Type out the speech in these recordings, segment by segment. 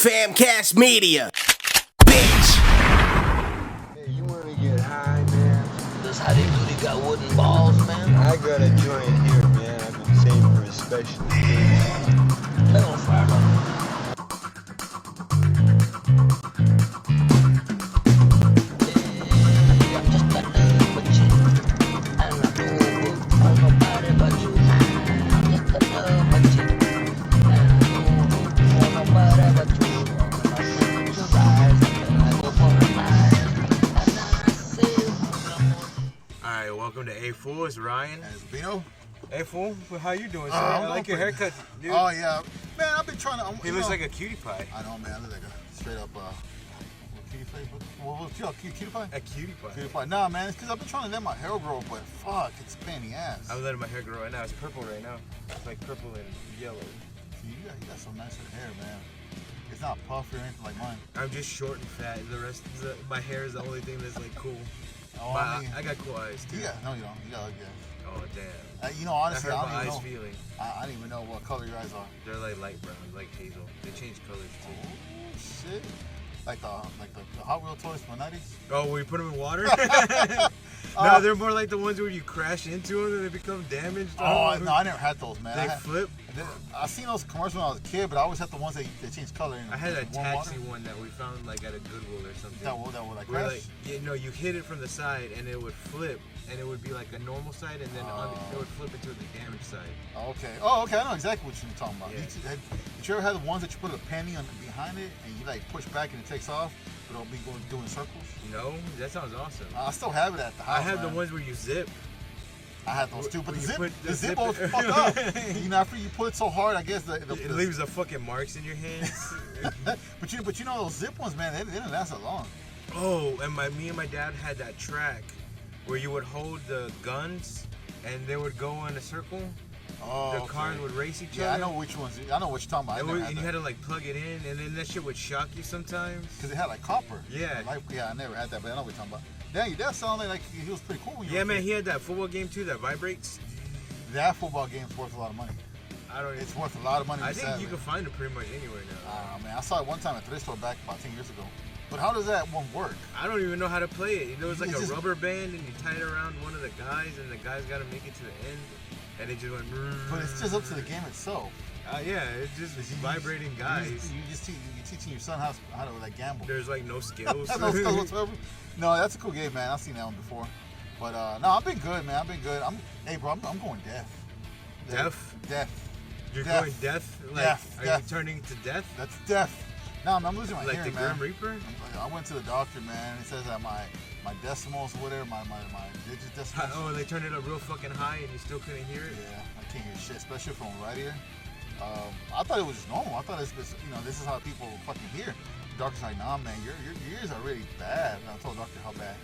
Famcast Media. Bitch. Hey, you wanna get high, man? That's how they do. They got wooden balls, man. I got a joint here, man. I've been saving for a special occasion. They on fire, man. Welcome to A Fool. It's Ryan. And it's Gabino. Hey Fool, how you doing, sir? I like your haircut, dude. Oh yeah, man. I've been trying to. He looks like a cutie pie. I know, man. I look like a straight up cutie pie. Cutie pie? A cutie pie. Cutie pie. Nah, man. It's because I've been trying to let my hair grow, but fuck, it's a pain in the ass. I'm letting my hair grow right now. It's purple right now. It's like purple and yellow. See, you got some nice hair, man. It's not puffy or anything like mine. I'm just short and fat. The rest, my hair is the only thing that's like cool. Oh, I got cool eyes too. Yeah, no, you don't. You got good. Oh damn. You know, honestly, I I hurt don't my even eyes know. feeling. I don't even know what color your eyes are. They're like light brown, like hazel. They change colors too. Oh shit! Like the Hot Wheel toys from the 90s. Oh, where you put them in water? No, they're more like the ones where you crash into them and they become damaged. Oh no, I never had those, man. They flip. I seen those commercials when I was a kid, but I always had the ones that change color. I had a taxi one that we found like at a Goodwill or something. That would like where crash? like, you hit it from the side and it would flip, and it would be like a normal side, and then it would flip into the damaged side. Okay. Oh, okay. I know exactly what you're talking about. Yeah. Did you ever have the ones that you put a penny on behind it and you like push back and it takes off, but it'll be doing circles? No, that sounds awesome. I still have it at the house. I have man. the ones where you zip. I had those too, but the zip zip was fucked up. You know, after you pull it so hard, I guess it leaves the fucking marks in your hands. but you know those zip ones, man, they didn't last that long. Oh, and me and my dad had that track where you would hold the guns and they would go in a circle. Oh, the cars would race each other. Yeah, I know which ones. I know what you're talking about. And you had to like plug it in, and then that shit would shock you sometimes. Because it had like copper. Yeah. I never had that, but I know what you're talking about. Damn, your dad sounded like he was pretty cool when you Yeah, were man, kid. he had that football game too that vibrates. That football game's worth a lot of money. It's worth a lot of money. I think you can find it pretty much anywhere now. Man, I saw it one time at a thrift store back about 10 years ago. But how does that one work? I don't even know how to play it. There was like a rubber band, and you tie it around one of the guys, and the guy's got to make it to the end, and it just went. But it's just up to the game itself. Yeah, it's just vibrating guys. You're teaching your son how to like gamble. There's like no skills. No skills whatsoever. No, that's a cool game, man. I've seen that one before. But no, I've been good, man. I've been good. Hey, bro, I'm going deaf. Deaf? You're deaf. going deaf? Like, deaf. Are you turning to death? That's deaf. No, I'm losing my like hearing, the man. Grim Reaper? I went to the doctor, man. It says that my decimals or whatever, my digit decimals. Oh, they turned it up real fucking high and you still couldn't hear it? Yeah, I can't hear shit, especially from right here. I thought it was just normal. I thought this is how people fucking hear. The doctor's like, nah, man, your ears are really bad. And I told the doctor how bad.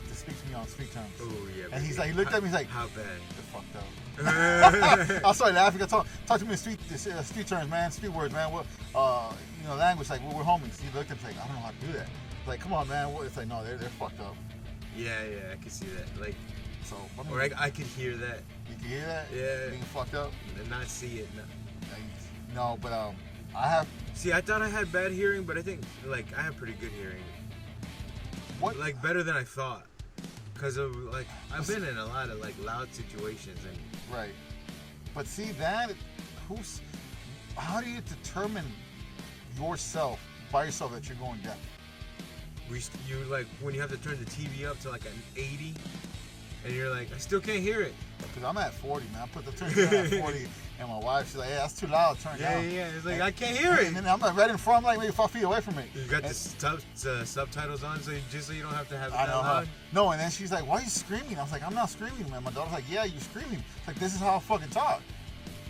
To speak to me on street terms. Oh yeah. And he's like, he looked at me, he's like, how bad? You're fucked up. I started laughing. Talk to me in street terms, man, street words, man. What, language, like we're homies. He looked at me like, I don't know how to do that. It's like, come on, man. It's like, no, they're fucked up. Yeah, I can see that. Like, so, or I could hear that. You can hear that? Yeah. Being fucked up? And not see it. No, but I have. See, I thought I had bad hearing, but I think like I have pretty good hearing. What? Like better than I thought, because of like I've been in a lot of like loud situations and. Right. But see that, how do you determine yourself by yourself that you're going deaf? You like when you have to turn the TV up to like an 80, and you're like, I still can't hear it. Because I'm at 40, man. I put the turn down at 40, and my wife, she's like, yeah, that's too loud, turn it down. Yeah, it's like, I can't hear it. And then I'm like right in front, I'm like maybe 5 feet away from it. You got the subtitles on, so you don't have to have it I know, loud? No, and then she's like, why are you screaming? I was like, I'm not screaming, man. My daughter's like, yeah, you're screaming. It's like, this is how I fucking talk.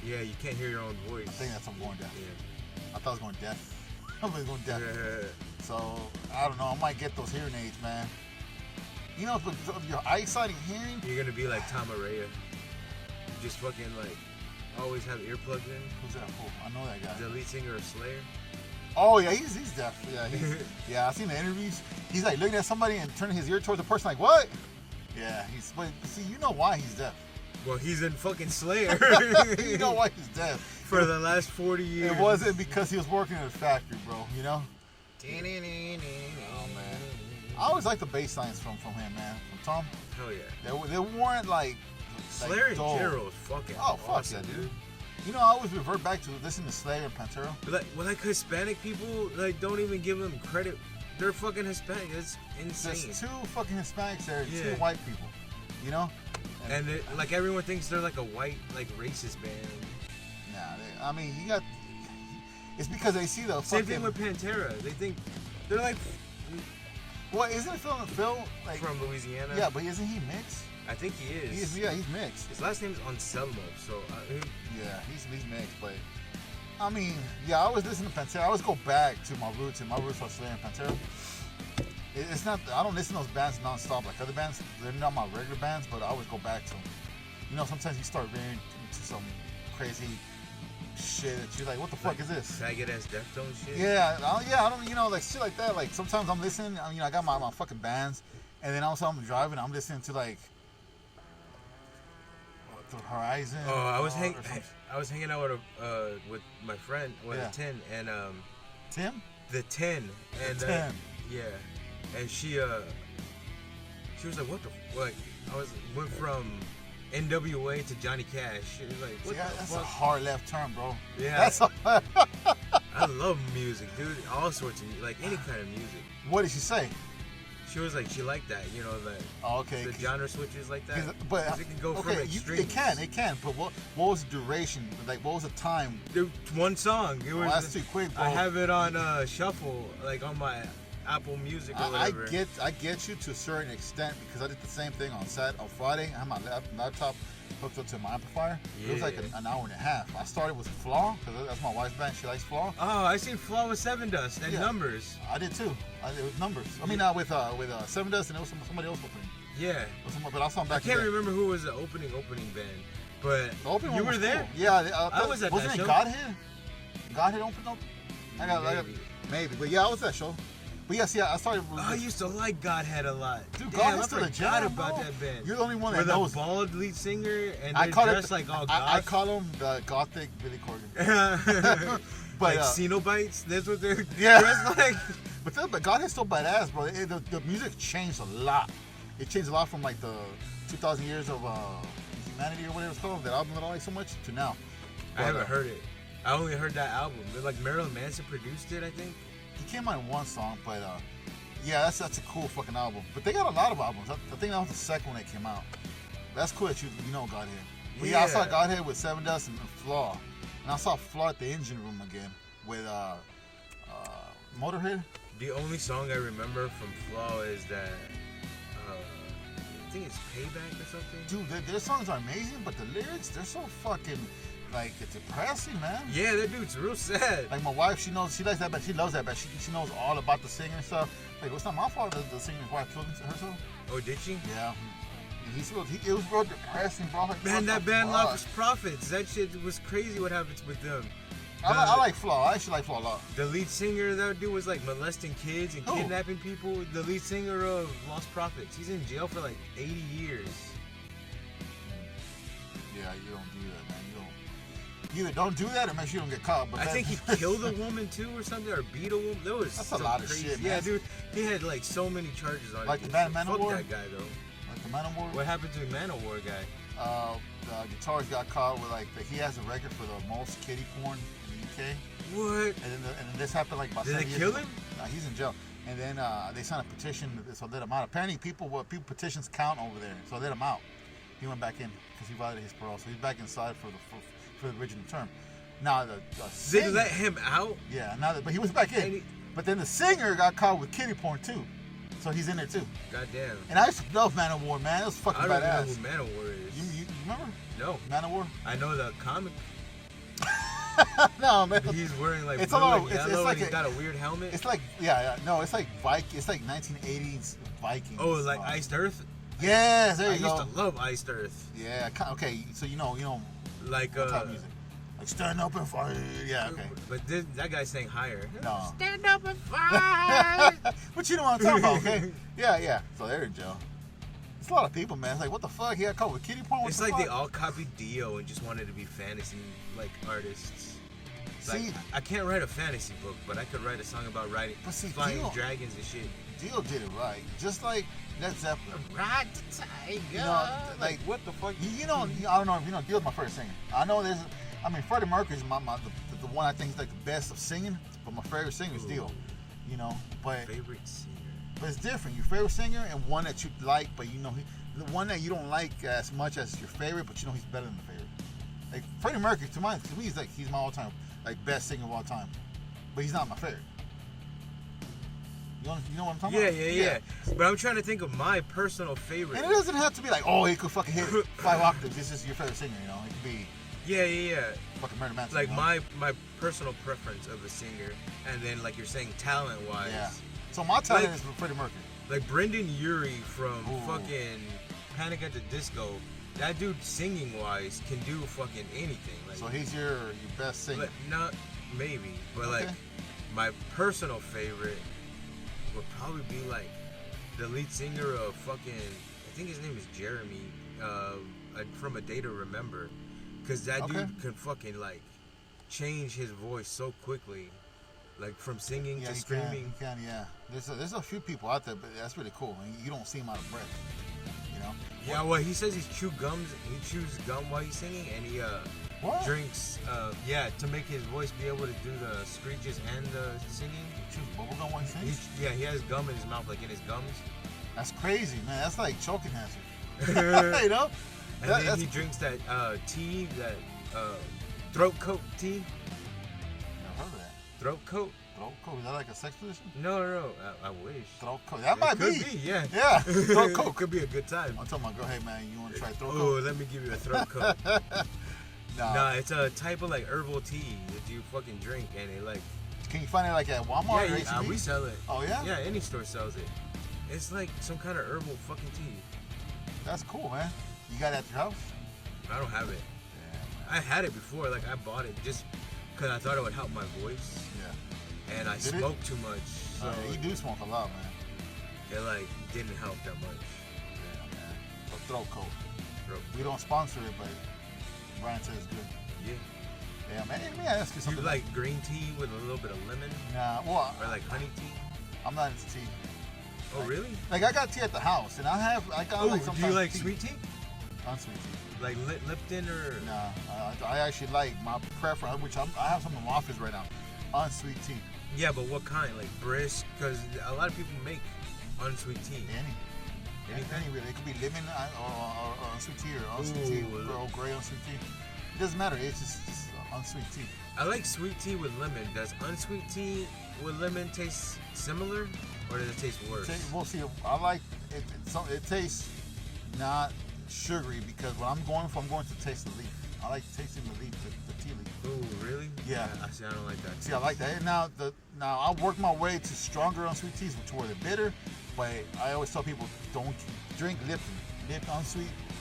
Yeah, you can't hear your own voice. I think that's I'm going deaf. Yeah. I thought I was going deaf. I was going deaf. Yeah. So, I don't know. I might get those hearing aids, man. You know, of your eyesight and hearing. You're going to be like Tom Araya. You just fucking like always have earplugs in. Who's that? Oh, I know that guy. The lead singer of Slayer. Oh, yeah, he's deaf. Yeah, I've seen the interviews. He's like looking at somebody and turning his ear towards the person like, what? Yeah, but see, you know why he's deaf. Well, he's in fucking Slayer. You know why he's deaf. for the last 40 years. It wasn't because he was working in a factory, bro. You know? Oh man, I always like the bass lines from him, man. From Tom. Hell yeah. They weren't like Slayer in dull. general is fucking fuck awesome, yeah, dude. You know, I always revert back to listening to Slayer and Pantera. But like Hispanic people, like don't even give them credit. They're fucking Hispanic. It's insane. There's 2 fucking Hispanics there, and Yeah. 2 white people. You know? And like everyone thinks they're like a white, like racist band. Nah, I mean, you got. It's because they see the Same fucking. thing with Pantera. They think they're like Well, isn't it Phil like from Louisiana. Yeah, but isn't he mixed? I think he is. He's mixed. His last name is Anselmo, so Yeah, he's mixed, but I mean, yeah, I always listen to Pantera. I always go back to my roots, and my roots are Slayer and Pantera. It's not, I don't listen to those bands non-stop like other bands. They're not my regular bands, but I always go back to them. You know, sometimes you start veering into some crazy shit that you're like, what the fuck is this? faggot ass Deftones shit. Yeah, I don't, you know, like shit like that. Like sometimes I'm listening, you know, I got my fucking bands, and then also I'm driving, I'm listening to like The Horizon. Oh, I was or hanging out with my friend, Yeah. the 10, and Tim? the 10, and 10. yeah, and she was like, what the like went from NWA to Johnny Cash. She was like, what the That's fuck? a hard left turn, bro. Yeah. That's a, I love music, dude. All sorts of like any kind of music. what did she say? She was like, she liked that, you know, that Oh, okay. the genre switches like that. 'Cause it can go from okay, extremes. it can. But what was the duration? Like, what was the time? Dude, one song. It was. that's too quick, bro. I have it on shuffle, like on my Apple Music or I whatever. I get you to a certain extent because I did the same thing on Friday. I had my laptop hooked up to my amplifier. It was like Yeah. an hour and a half. I started with Flaw because that's my wife's band. She likes Flaw. Oh, I seen Flaw with Seven Dust and Yeah. Numbers. I did too. I did with Numbers. I mean, with Seven Dust, and it was somebody else opening. Yeah. But I saw them back. I can't remember who was the opening band, but The opening you one were was there. cool. Yeah, I was at wasn't that it show. Godhead? Godhead opened up. Maybe. Maybe, but yeah, I was at that show. But yeah, see, I started. I used to like Godhead a lot. Dude, Damn, Godhead's I still a forgot jam, about bro. that band. You're the only one that With knows. a bald lead singer and I they're call dressed it. like all I goth. call him the gothic Billy Corgan. But like Cenobites, that's what they're Yeah. dressed like. but Godhead's still badass, bro. The music changed a lot. It changed a lot from like the 2,000 years of humanity or whatever it's called. That album that I like so much to now. I haven't heard it. I only heard that album. Like Marilyn Manson produced it, I think. He came out in one song, but yeah, that's a cool fucking album. But they got a lot of albums. I think that was the second one that came out. That's cool that you know Godhead. But yeah, I saw Yeah. Godhead with Seven Dust and Flaw, and I saw Flaw at the Engine Room again with Motorhead. The only song I remember from Flaw is that I think it's Payback or something. Dude, their songs are amazing, but the lyrics, they're so fucking like it's depressing, man. Yeah, that dude's real sad. Like my wife, she likes that band. She loves that band. She knows all about the singer and stuff. Like, it's not my fault that the singer's wife killed herself. Oh, did she? Yeah. It was real depressing, bro. Like, Man, what that the band fuck? lost profits. That shit was crazy what happens with them. I like Flaw. I actually like Flaw a lot. The lead singer, that dude was like molesting kids and Who? kidnapping people. The lead singer of Lost Prophets. He's in jail for like 80 years. Yeah, you don't do that, man. You either don't do that or make sure you don't get caught. But I think he killed a woman too or something, or beat a woman. That was That's a some lot of crazy. shit, Yeah, man. dude. He had like so many charges on Like him. the band Fuck Manowar? that guy though. Like the Manowar. What happened to the Manowar guy? The guitarist got caught with he has a record for the most kiddie porn in the UK. What? And then this happened like about Did 7 they years kill ago. him? No, he's in jail. And then they signed a petition, so let him out. Apparently, people petitions count over there, so let him out. He went back in because he violated his parole, so he's back inside for the original term. Now the singer, They let him out? yeah, but he was back in. But then the singer got caught with kiddie porn too, so he's in there too. Goddamn. And I used to love Manowar, man. It was fucking I don't badass. even know who Manowar is. You remember No. Manowar? I know the comic. No, man. He's wearing like It's blue a lot and of- it's yellow like and he's a- got a weird helmet. It's like no, it's like It's like 1980s Vikings. Oh, like Iced Earth? Yes, there I you go. used to love Iced Earth. Yeah. Okay. So you know Like what type of music? Like stand up and fight. Yeah. Okay. But that guy's saying higher. No. Stand up and fight. But you know what I'm talking about, okay? Yeah. So they're in jail. It's a lot of people, man. It's like, what the fuck? He got caught with kitty porn? What It's the like fuck? they all copied Dio and just wanted to be fantasy like artists. Like, See, I can't write a fantasy book, but I could write a song about But see, flying Dio- dragons and shit. Dio did it right. Just like Led Zeppelin. Ride the tiger. You know, like what the fuck? You know, I don't know if you know, Dio's my favorite singer. I know Freddie Mercury's the one I think is like the best of singing, but my favorite singer is Dio. You know, but Favorite singer. But it's different. Your favorite singer and one that you like, but you know, the one that you don't like as much as your favorite, but you know he's better than the favorite. Like Freddie Mercury, to me, he's my all-time like best singer of all time, but he's not my favorite. You know what I'm talking about? Yeah. But I'm trying to think of my personal favorite. And it doesn't have to be like, oh, he could fucking hit 5 octaves. This is your favorite singer, you know. It could be Yeah. fucking Murder Manson. Like you know? my personal preference of a singer, and then like you're saying talent-wise. Yeah. So my talent Like- is Freddie Mercury. Like Brendan Urie from Ooh. fucking Panic at the Disco. That dude singing-wise can do fucking anything. Like, So he's your best singer. But not maybe, but Okay. like my personal favorite would probably be like the lead singer of fucking, I think his name is Jeremy, from A Day to Remember, because that Okay. dude can fucking like change his voice so quickly, like from singing Yeah, to he screaming. can, yeah. There's a few people out there, but that's really cool. And you don't see him out of breath, you know. Yeah, well, he says he chews gum while he's singing, and he What? drinks, to make his voice be able to do the screeches and the singing. Choose bubblegum while he sings? He has gum in his mouth, like in his gums. That's crazy, man. That's like choking hazard. You know? And then he drinks that tea, that throat coat tea. Never heard of that. Throat coat? Throat coat. Is that like a sex position? No. I wish. Throat coat. That It might could be. yeah. Yeah. Throat coat. Could be a good time. I'm telling my girl, hey man, you want to try throat Oh, coat? let me give you a throat coat. Nah. Nah, it's a type of like herbal tea that you fucking drink, and it like Can you find it like at Walmart or H-E-B? we sell it. Oh yeah? Yeah, any store sells it. It's like some kind of herbal fucking tea. That's cool, man. You got it at your house? I don't have it. Yeah, I had it before, like I bought it just because I thought it would help my voice, man. and I Did it? smoked too much, so Yeah, you do smoke a lot, man. it like didn't help that much. Yeah, man. So throat coat. Throat We don't sponsor it, but Brian says it's good. Yeah. Yeah, man. Let me ask you Do you something. like green tea with a little bit of lemon, Nah, well, or like honey tea? I'm not into tea. Oh, really? Like I got tea at the house, and I got Oh, like do sometimes you like tea. sweet tea? Unsweet tea. Like Lipton or? Nah, I actually like my preference, which I have some in my office right now. Unsweet tea. Yeah, but what kind? Like brisk? Because a lot of people make unsweet tea. Anything? Any really. It could be lemon or unsweet tea or unsweet tea, Ooh. Earl Grey unsweet tea. It doesn't matter. It's just unsweet tea. I like sweet tea with lemon. Does unsweet tea with lemon taste similar, or does it taste worse? We'll see. I like it. It tastes not sugary because what I'm going for, I'm going to taste the leaf. I like tasting the leaf, the tea leaf. Ooh, really? Yeah. I see. I don't like that. See, I like that. And now I work my way to stronger unsweet teas, which were the bitter. But I always tell people, don't drink Lipton.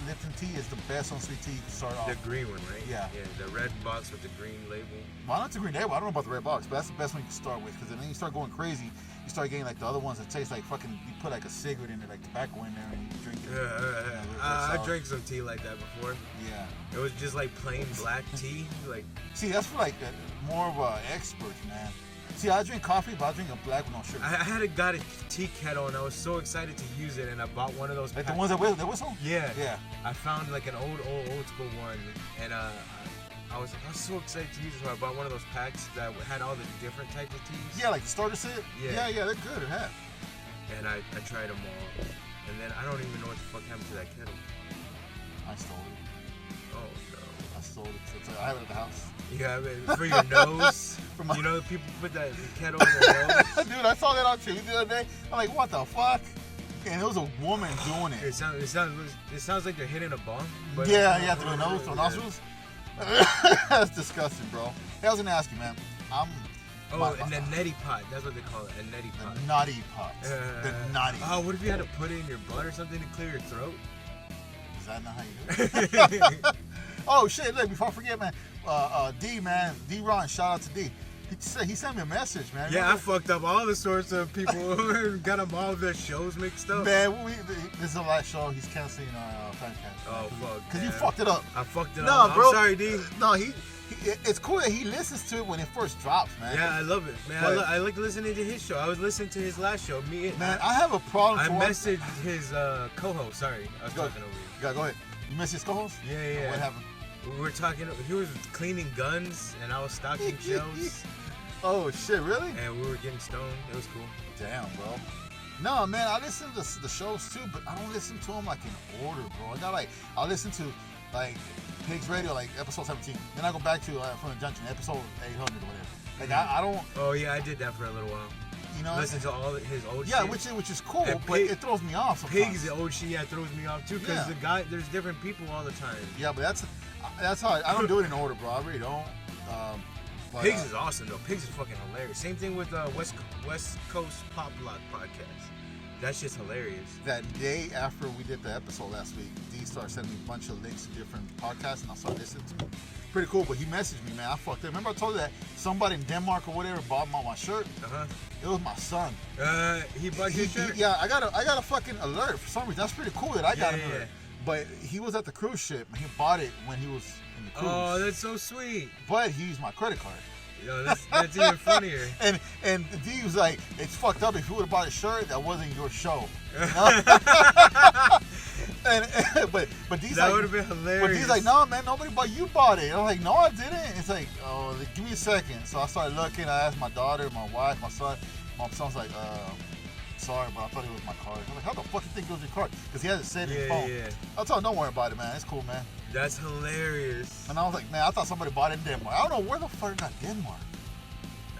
Lipton tea is the best unsweet tea to start off. The green one, right? Yeah. Yeah, the red box with the green label. Well, not the green label. I don't know about the red box, but that's the best one you can start with. Because then you start going crazy, you start getting like the other ones that taste like fucking. You put like a cigarette in there, like tobacco in there, and you drink it. I drank some tea like that before. Yeah. It was just like plain black tea. Like, See, that's for like more of experts, man. See, I drink coffee, but I drink a black with no sugar. I got a tea kettle, and I was so excited to use it, and I bought one of those. Like the pack- ones that whistle? Yeah. Yeah. I found like an old school one, and I was so excited to use it. So I bought one of those packs that had all the different types of teas. Yeah, like the starter set? Yeah. Yeah, they're good at half. And I tried them all, and then I don't even know what the fuck happened to that kettle. I stole it. Oh no. I stole it. So I have it at the house. You have it for your nose. For my- You know, people put that kettle in their nose. Dude, I saw that on TV the other day. I'm like, what the fuck? And it was a woman doing It it. sounds like they're hitting a bomb. But Yeah, through the nose, through the nostrils. That's disgusting, bro. Hey, I was gonna ask you, man. Oh, my- and the neti pot. That's what they call it, a neti pot. The naughty pots. The naughty. Oh, what if you had to put it in your blood or something to clear your throat? Is that not how you do it? Oh shit! Look, before I forget, man. D, man, D. Ron, shout out to D. He sent me a message, man. Yeah, I fucked up all the sorts of people. Got them all their shows mixed up. Man, this is the last show. He's canceling our fan cast. Oh, fuck. Because you fucked it up. I fucked it No, up. bro. I'm sorry, D. No, it's cool that he listens to it when it first drops, man. Yeah, I love it, man. I like listening to his show. I was listening to his last show. Man, I have a problem. I messaged his co-host. Sorry, I was talking over you. Go ahead. You messaged his co-host? Yeah. What happened? We were talking. He was cleaning guns, and I was stocking shelves. Oh shit, really? And we were getting stoned. It was cool. Damn, bro. No, man, I listen to the shows too, but I don't listen to them like in order, bro. I listen to like Pigs Radio, like episode 17. Then I go back to From the Junction, episode 800 or whatever. Like I don't. Oh yeah, I did that for a little while. You know, listen to all his old shit. Yeah, which is cool, but it throws me off sometimes. Pigs, the old shit, throws me off too, because there's different people all the time. Yeah, but that's how I don't do it in order, bro. I really don't. But, Pigs is awesome though. Pigs is fucking hilarious. Same thing with West Coast Pop Block podcast. That shit's hilarious. That day after we did the episode last week, D started sending me a bunch of links to different podcasts, and I started listening to them. Pretty cool, but he messaged me, man. I fucked it. Remember I told you that somebody in Denmark or whatever bought my shirt? Uh-huh. It was my son. He bought your shirt? Yeah, I got a fucking alert for some reason. That's pretty cool that I got an alert. Yeah. But he was at the cruise ship, and he bought it when he was in the cruise. Oh, that's so sweet. But he used my credit card. Yo, that's even funnier. And D was like, it's fucked up. If you would have bought a shirt, that wasn't your show. but D's that like, would have been hilarious. But D's like, no, man, nobody bought. You bought it. I'm like, no, I didn't. It's like, oh, give me a second. So I started looking. I asked my daughter, my wife, my son. My son's like, sorry, but I thought it was my card. I'm like, how the fuck you think it was your card? Because he has it saved in his phone. Yeah. I told him, don't worry about it, man. It's cool, man. That's hilarious. And I was like, man, I thought somebody bought it in Denmark. I don't know where the fuck got Denmark.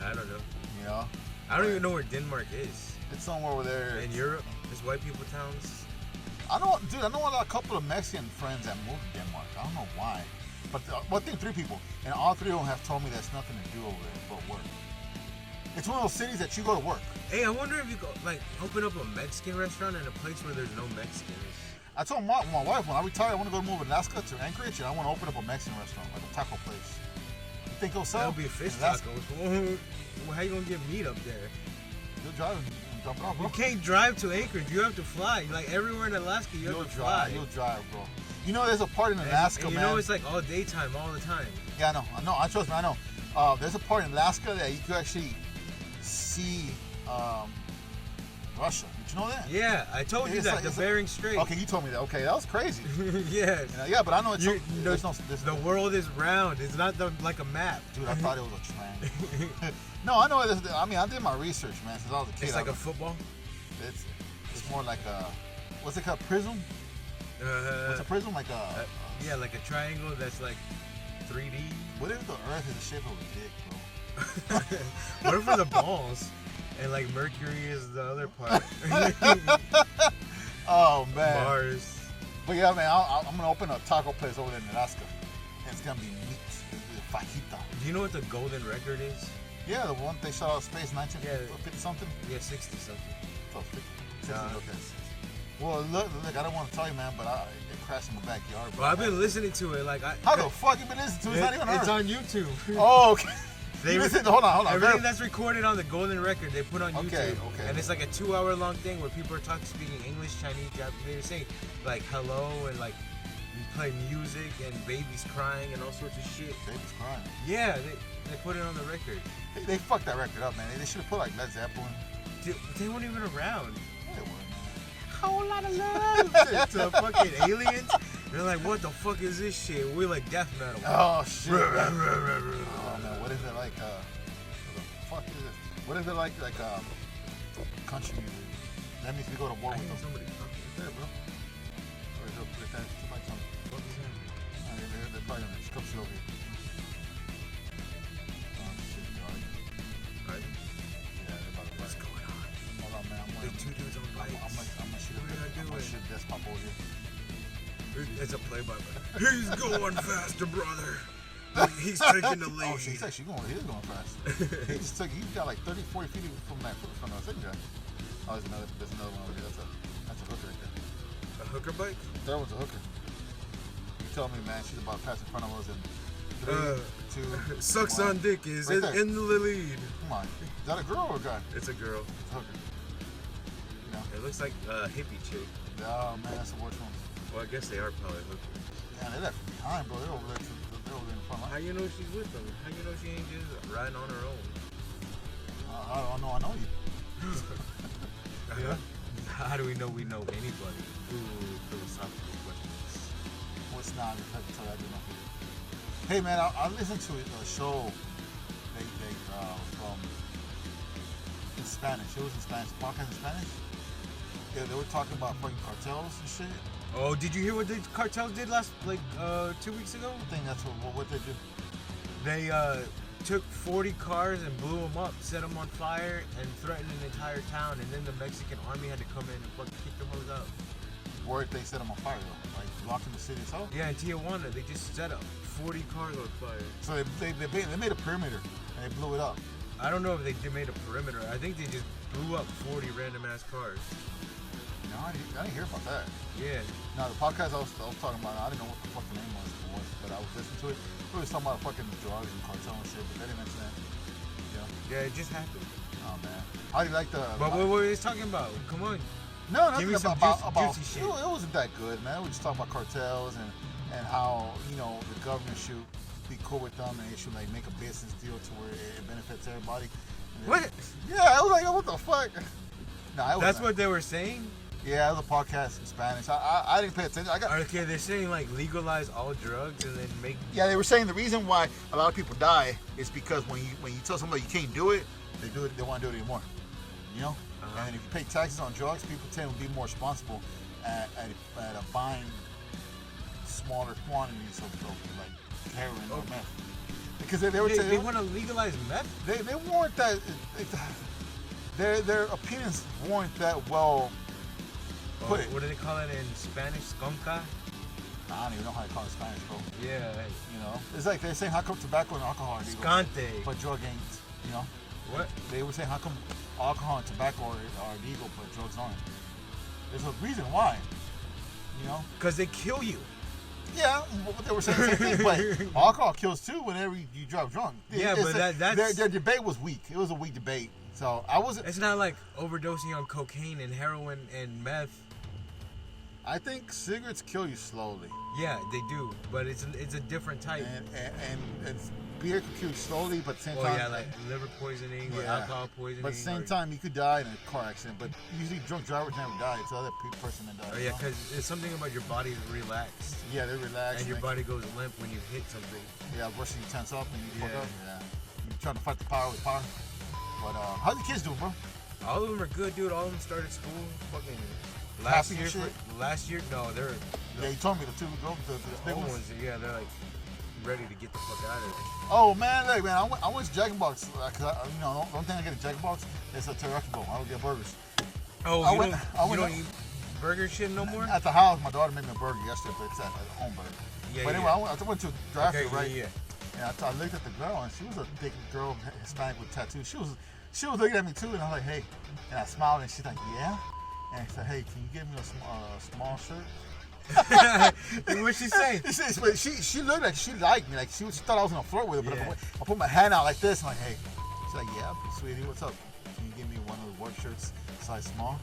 I don't know. You know? I don't even know where Denmark is. It's somewhere over there. In Europe? It's white people towns? I know a couple of Mexican friends that moved to Denmark. I don't know why. But I think 3 people. And all 3 of them have told me there's nothing to do over there but work. It's one of those cities that you go to work. Hey, I wonder if you go, open up a Mexican restaurant in a place where there's no Mexicans. I told my wife, when I retire, I want to go move to Alaska to Anchorage, and I want to open up a Mexican restaurant, like a taco place. You think it'll sell? That'll be fish tacos. Well, how you gonna get meat up there? You'll drive and drop it off, bro. You can't drive to Anchorage. You have to fly. Like everywhere in Alaska, you have to fly. You'll drive, bro. You know, there's a part in Alaska, and you man. know, it's like all daytime, all the time. Yeah, I know. I trust me, I know. There's a part in Alaska that you could actually see Russia. Did you know that? Yeah, I told you that. The Bering Strait. Okay, you told me that. Okay, that was crazy. Yes. Yeah, but I know it's the world is round. It's not like a map. Dude, I thought it was a triangle. No, I know. I mean, I did my research, man, since I was a kid. It's like a football. It's more like a, what's it called? Prism? What's a prism? Like a yeah, like a triangle that's like 3D. What if the Earth is the shape of a dick, bro? What if for the balls? And like Mercury is the other part. Oh man. Mars. But yeah, man, I'm gonna open a taco place over there in Alaska. And it's gonna be meat. Fajita. Do you know what the golden record is? Yeah, the one they shot out of space, 1950 something. Yeah, 60 something. Oh, 50. 60, okay. Well, look, I don't want to tell you, man, but it crashed in my backyard. Bro. Well, I've been listening to it. How the fuck you been listening to it? It's not even It's on YouTube. Oh, okay. Hold on. Everything that's recorded on the golden record, they put on YouTube. Okay. And it's like a 2-hour-long thing where people are speaking English, Chinese, Japanese. They're saying like hello and like you play music and babies crying and all sorts of shit. Babies crying? Yeah, they put it on the record. They fucked that record up, man. They should have put like Led Zeppelin. Dude, they weren't even around. They weren't. Whole lot of love to fucking aliens. They're like, what the fuck is this shit? We're like death metal. Oh shit. Oh man, what is it like? What the fuck is it? What is it like country music? That means we go to war with them. Somebody talking right there, bro. They're probably gonna just come sit over here. Oh shit, Alright. Yeah, they're about to fight. What's going on? Hold on, man. There's 2 dudes on bikes. I'm gonna shoot this pop over here. It's a play-by-play. He's going faster, brother. He's taking the lead. Oh, shit, he's going fast. He's got like 30, 40 feet from the second guy. Oh, there's another one over here. That's a hooker right there. A hooker bike? That was a hooker. You tell me, man, she's about to pass in front of us, and 3, 2, Sucks 1. on dick is Right in, there. in the lead. Come on. Is that a girl or a guy? It's a girl. It's a hooker. You know? It looks like a hippie chick. Oh man, that's the worst one. Well, I guess they are probably hookers. Yeah, they're left behind, bro. They're over there. They're over there in the front How line. you know she's with them? How you know she ain't just riding on her own? I don't know. I know you. Yeah. How do we know anybody? Ooh, philosophical questions. What's not? I can tell you I do nothing. Hey man, I listened to a show. They from in Spanish. It was in Spanish. Podcast in Spanish. Yeah, they were talking about fucking cartels and shit. Oh, did you hear what the cartels did last 2 weeks ago? I think that's what they do. They took 40 cars and blew them up, set them on fire, and threatened an entire town. And then the Mexican army had to come in and fucking kick them hoes out. Where they set them on fire though, like blocking the city itself. Yeah, in Tijuana, they just set up 40 cars on fire. So they made a perimeter and they blew it up. I don't know if they made a perimeter. I think they just blew up 40 random ass cars. No, I didn't hear about that. Yeah. No, the podcast I was talking about, I didn't know what the fuck the name was, but I was listening to it. It was talking about fucking drugs and cartel and shit, but they didn't mention that. Yeah, it just happened. Oh man, how do you like the? But what were you talking about? Come on. No, Give nothing me some about juicy shit. It wasn't that good, man. We just talking about cartels and how the government should be cool with them and they should like make a business deal to where it benefits everybody. What? Yeah, I was like, what the fuck? No, That's what they were saying? Yeah, it was a podcast in Spanish. I didn't pay attention. Okay, they're saying like legalize all drugs and then make. Yeah, they were saying the reason why a lot of people die is because when you tell somebody you can't do it, they do it. They want to do it anymore. You know. Uh-huh. And if you pay taxes on drugs, people tend to be more responsible at buying smaller quantities of like heroin or meth. Because they were saying they want to legalize meth. They weren't that. Their opinions weren't that well. What do they call it in Spanish? Skunka? I don't even know how to call it in Spanish, bro. Yeah. You know, it's like they're saying how come tobacco and alcohol are legal, Scante. but drug ain't. You know. What? They were saying how come alcohol and tobacco are legal but drugs aren't. There's a reason why. You know. Because they kill you. Yeah, what they were saying the same thing, but alcohol kills too whenever you drive drunk. Yeah, but that's their debate was weak. It was a weak debate. So I wasn't. It's not like overdosing on cocaine and heroin and meth. I think cigarettes kill you slowly. Yeah, they do, but it's a different type. And beer can kill you slowly, but at the same Oh time. yeah, like liver poisoning or alcohol poisoning. But at the same time, you could die in a car accident. But usually drunk drivers never die. It's the other person that dies. Oh yeah, because it's something about your body is relaxed. Yeah, they're relaxed. And your body goes limp when you hit something. Yeah, versus you tense up and you fuck Yeah. up. Yeah. You're trying to fight the power with power. But how's the kids doing, bro? All of them are good, dude. All of them started school. Fucking Happy and shit? last year, no, they're Yeah, you told me the two girls, the big old ones. ones. Yeah, they're like ready to get the fuck out of there. Oh man, look, man, I went to Jack in the Box because the only thing I get at Jack in the Box is a teriyaki bowl. I don't get burgers. Oh, I you went- don't eat burger shit no more? At the house, my daughter made me a burger yesterday, but it's at home burger. Yeah, But anyway, I went to drive through, right? Yeah. And I looked at the girl, and she was a thick girl, Hispanic with tattoos. She was looking at me too, and I was like, hey. And I smiled, and she's like, yeah. And I said, hey, can you give me a small shirt? What'd she say? But she looked like she liked me, like she thought I was gonna flirt with her. But Yeah. I put my hand out like this, and I'm like, hey. She's like, yeah, sweetie, what's up? Can you give me one of the work shirts, size small?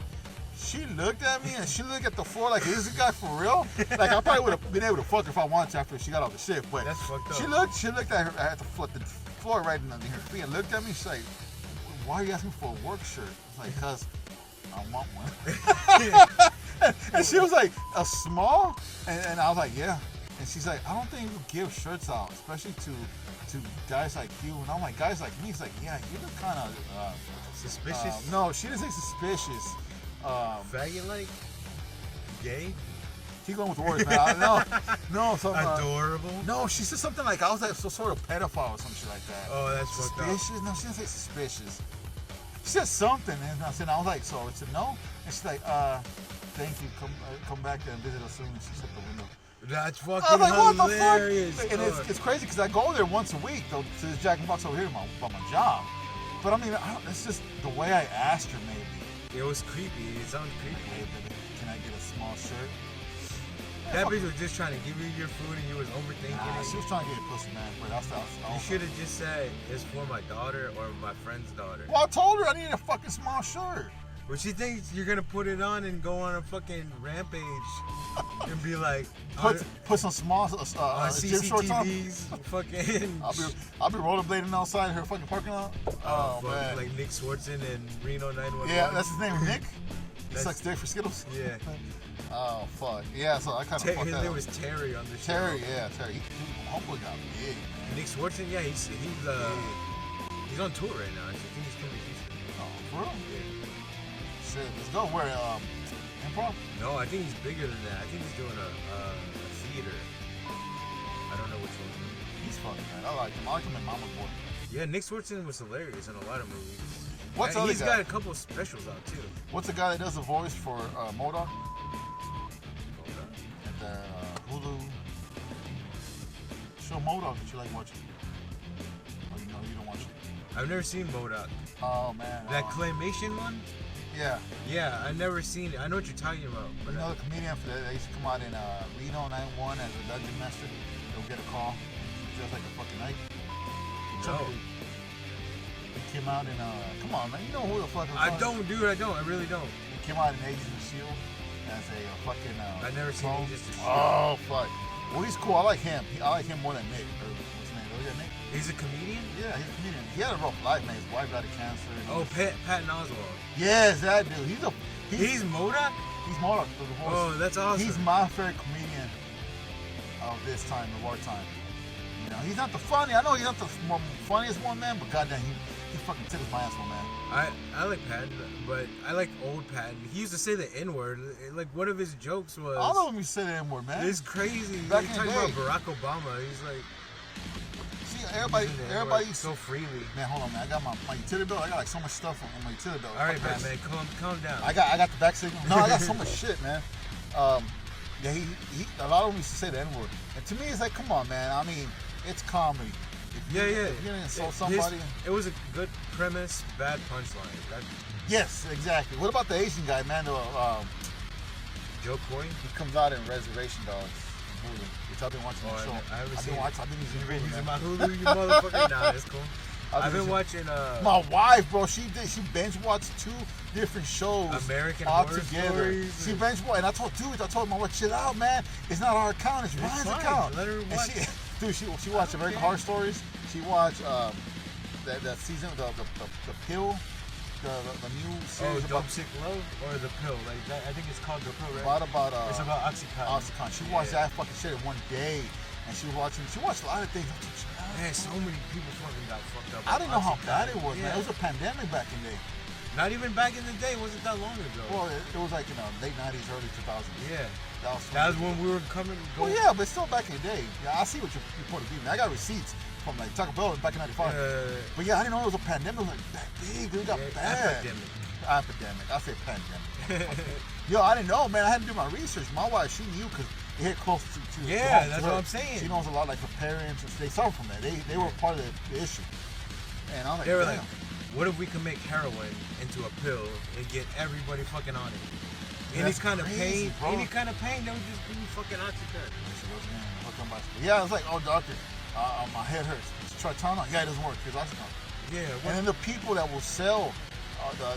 She looked at me and she looked at the floor like, is this guy for real? Like I probably would have been able to fuck her if I wanted to after she got off the shift. But That's fucked up. She looked at her at the floor right in her feet and looked at me. She's like, why are you asking for a work shirt? I was like, cause I want one. And she was like, a small? And I was like, yeah. And she's like, I don't think you give shirts out, especially to guys like you. And I'm like, guys like me? She's like, yeah, you're kind of Suspicious? no, she didn't say suspicious. Faggot like? Gay? Keep going with the words, man. No, Adorable? no, she said something like I was like some sort of pedophile or some shit like that. Oh, that's fucked up. Suspicious? No, she didn't say suspicious. She said something, and I was like, so I said no, and she's like, thank you, come back and visit us soon. And she shut the window. That's I fucking was like, what hilarious. the fuck? And it's crazy because I go there once a week though to this Jack in the Box over here by my job. But I mean, it's just the way I asked her maybe. It was creepy. It sounds creepy. Hey, baby, can I get a small shirt? That bitch was just trying to give you your food and you was overthinking it. She was trying to get pussy, man. But that's You should have just said it's for my daughter or my friend's daughter. Well, I told her I needed a fucking small shirt. But she thinks you're gonna put it on and go on a fucking rampage and be like, Put some small gym shorts on. CCTVs, fucking. I'll be rollerblading outside her fucking parking lot. Oh man, like Nick Swartzen and Reno 911. yeah, that's his name, Nick. He sucks dick for Skittles. Yeah. Oh fuck. Yeah, so I kind of fucked His that name up. was Terry on the show. Terry. Homeboy got big. Nick Swartzen, yeah, he's on tour right now. I think he's coming to Houston. Oh, for real? Yeah. Shit, let's go. Where improv? No, I think he's bigger than that. I think he's doing a theater. I don't know which one. He's funny, man. I like him. I like him in Mama's Boy. Yeah, Nick Swartzen was hilarious in a lot of movies. What's the other He's guy? got a couple of specials out too. What's the guy that does the voice for MODOK? At the Hulu show MODOK that you like watching? Oh, you don't watch it? I've never seen MODOK. Oh, man. That claymation one? Yeah. Yeah, I've never seen it. I know what you're talking about. You But know the comedian for that? They used to come out in Reno 911 as a dungeon master. They'll get a call. Just like a fucking knife. No. He came out in, come on, man. You know who the fuck I'm I talking don't, dude. I don't. I really don't. He came out in Agents of S.H.I.E.L.D. as a fucking. I've never seen clone. Agents of S.H.I.E.L.D. Oh, fuck. Well, he's cool. I like him. I like him more than Nick. Or what's his name? Oh, yeah, Nick? He's a comedian? Yeah, he's a comedian. He had a rough life, man. His wife died of cancer. Oh, Patton Oswalt. Yes, that dude. He's MODOK? He's MODOK, the voice. Oh, that's awesome. He's my favorite comedian of this time, of our time. You know, he's not the funny. I know he's not the funniest one, man, but goddamn, he fucking tickles my asshole, man. I like Patton, but I like old Patton. He used to say the N-word. Like, one of his jokes was... All of them used to say the N-word, man. It's crazy. Back He's in talking the about day. Barack Obama. He's like... See, everybody so freely. Man, hold on, man. I got my utility bill. I got like so much stuff on my utility bill. All right, man, calm down. I got the back signal. No, I got so much shit, man. Yeah, he a lot of them used to say the N-word. And to me, it's like, come on, man. I mean, it's comedy. If you're gonna insult somebody. It was a good premise, bad punchline. Yes, exactly. What about the Asian guy, man? Joe Coy? He comes out in Reservation Dogs, Hulu, which I've been watching the show. I haven't seen I've been using You've been Hulu, using man. my Hulu, you motherfucker? Nah, that's cool. I've been watching my wife, bro. She binge watched 2 different shows. American all Horror together. Stories. She binge watched, and I told my wife, chill out, man. It's not our account. It's Ryan's fine. account. Let her And watch. she watched American Horror Stories. She watched that season, the Pill, the new series Dope Sick Love or The Pill? Like that, I think it's called The Pill, right? about it's about Oxycontin. Oxycontin. She watched that fucking shit in one day, and she watched a lot of things. Man, so many people fucking got fucked up. I didn't know how bad it was, Yeah. man. It was a pandemic back in the day. Not even back in the day. It wasn't that long ago. Well, it was like, late 90s, early 2000s. Yeah. That was when we were coming. Well, yeah, but still back in the day. Yeah, I see what your point of view. I got receipts from like Taco Bell back in '95. But yeah, I didn't know it was a pandemic. It was like that big. It got bad. Epidemic. I say pandemic. Yo, I didn't know, man. I had to do my research. My wife, she knew because it hit close to Yeah, home that's to her. what I'm saying. She knows a lot, like her parents. And they suffer from that. They were part of the issue. And I'm like, they were damn. like, what if we can make heroin into a pill and get everybody fucking on it? Any kind of pain, they would just give you fucking Oxycontin. Yeah, it's like, oh, doctor, my head hurts. Just try Tylenol. Yeah, it doesn't work. Here's Oxycontin. Yeah. And then the people that will sell the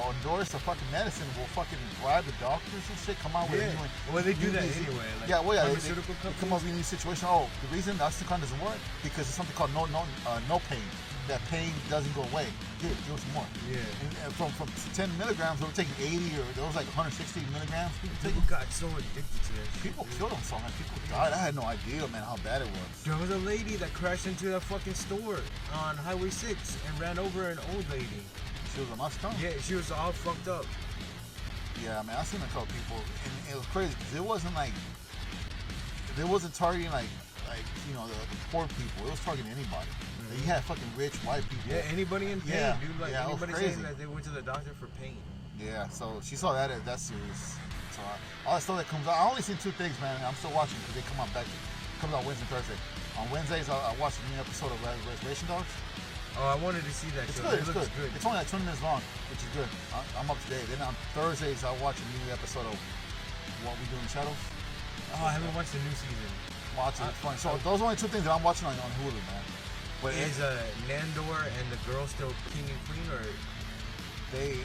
endorse the fucking medicine will fucking bribe the doctors and shit. Come out with it. Well, they do that anyway. Like yeah, well, yeah. pharmaceutical They come up with a new situation. Oh, the reason the Oxycontin doesn't work because it's something called no pain. That pain doesn't go away. Give us more. Yeah. And from 10 milligrams, they were taking 80 or there was like 160 milligrams. People got so addicted to that shit. People killed themselves, man. People died. I had no idea, man, how bad it was. There was a lady that crashed into that fucking store on Highway 6 and ran over an old lady. She was a Mustang? Yeah, she was all fucked up. Yeah, man, I seen a couple people, and it was crazy because it wasn't like, they wasn't targeting like the poor people. It was targeting anybody. Mm-hmm. You had fucking rich white people. Yeah, anybody in pain, dude. Like anybody saying that they went to the doctor for pain. Yeah, so she saw that series. So all that stuff that comes out, I only seen 2 things, man. I'm still watching because they come out comes out Wednesday and Thursday. On Wednesdays, I watch a new episode of Reservation Dogs. Oh, I wanted to see that. It's show. good. It looks good. It's only like 20 minutes long, which is good. I'm up to date. Then on Thursdays, I watch a new episode of What We Do in the Shadows. Oh, I haven't watched the new season. Watch it. It's funny. So those are only two things that I'm watching on Hulu, man. But Is Nandor and the girl still king and queen, or the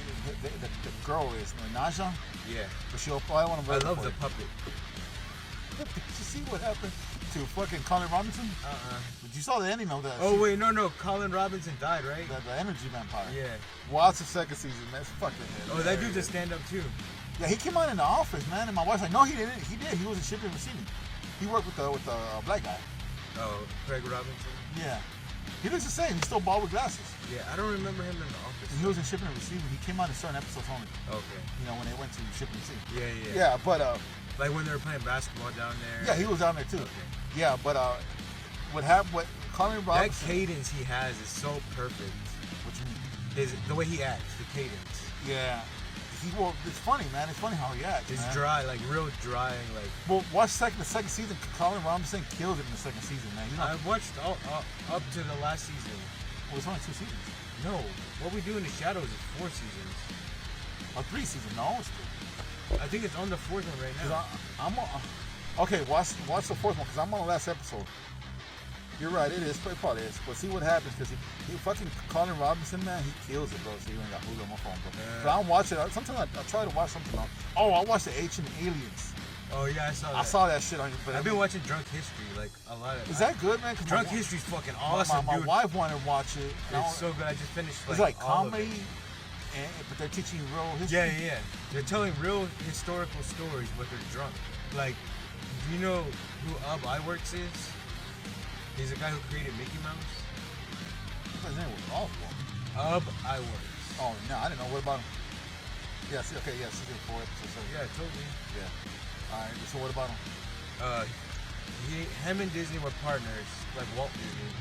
girl is Naja, yeah? but she'll probably want to. I love the puppet. Did you see what happened to fucking Colin Robinson? But you saw the ending of that. Oh wait, no. Colin Robinson died, right? The energy vampire. Yeah. Watch the second season, man. It's fucking Oh, that dude's a stand-up too. Yeah, he came out in the office, man, and my wife's like, no, he didn't. He did. He was in shipping and receiving. He worked with the black guy. Oh, Craig Robinson. Yeah. He looks the same. He's still bald with glasses. Yeah, I don't remember him in the office. And he was in shipping and receiving. He came out in certain episodes only. Okay. You know, when they went to shipping and receiving. Yeah. Yeah, but Like when they were playing basketball down there. yeah, he was down there too. Okay. Yeah, but what happened? What Colin That Robinson? cadence he has is so perfect. What you mean? The way he acts, the cadence. Yeah. It's funny, man. It's funny how he acts. It's man. dry, like real dry, like. Well, watch the second season. Colin Robinson kills it in the second season, man. You know, I watched all up to the last season. well, it's only 2 seasons. No, What We Do in the Shadows is 4 seasons. Or 3 seasons. No, it's 3. I think it's on the 4th one right now. I'm okay. Watch the 4th one because I'm on the last episode. You're right, it is. It probably is. But see what happens because he fucking Colin Robinson, man, he kills it, bro. So you ain't got Hulu on my phone, bro. Yeah. But I'm watching. Sometimes I try to watch something else. Oh, I watched the Ancient Aliens. Oh yeah, I saw that. I saw that shit on your. I've been watching Drunk History, like a lot of. Is that good, man? 'Cause Drunk History's fucking awesome, my dude. wife wanted to watch it. It's so good. I just finished. It's like all of it. comedy, but they're teaching real history. Yeah. They're telling real historical stories, but they're drunk. Like, do you know who Iwerks is? He's the guy who created Mickey Mouse. His name was Oswald. Iwerks. Oh no, I didn't know. What about him? Yes. Okay. Yes. Season 4, episode 7. Yeah, totally. Yeah. All right. So what about him? Him and Disney were partners, like Walt Disney,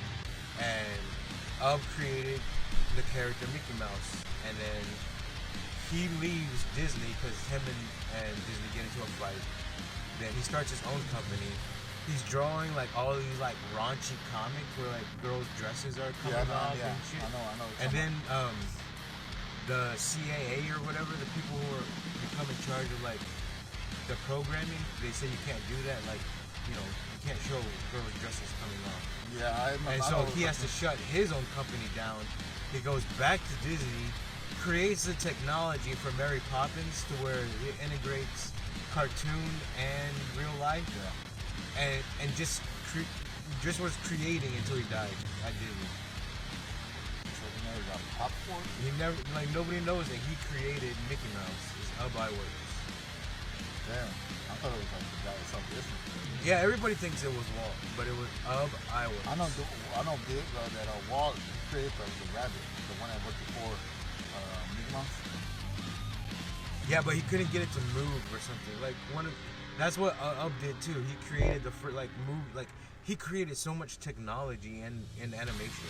and created the character Mickey Mouse, and then he leaves Disney because him and Disney get into a fight. Then he starts his own company. He's drawing like all these like raunchy comics where like girls' dresses are coming off and shit. I know. And then the CAA or whatever, the people who become in charge of like the programming, they say you can't do that. Like, you know, you can't show girls' dresses coming off. Yeah, And so he has to shut his own company down. He goes back to Disney, creates the technology for Mary Poppins to where it integrates cartoon and real life. Yeah. And just was creating until he died at Disney. So he never got popcorn. He never, like, nobody knows that he created Mickey Mouse. It's Iwerks. Damn, I thought it was like the guy or something different. Yeah, everybody thinks it was Walt, but it was Iwerks. I know big that Walt created the rabbit, the one that worked before Mickey Mouse. Yeah, but he couldn't get it to move or something. Like that's what did too. He created he created so much technology and animation.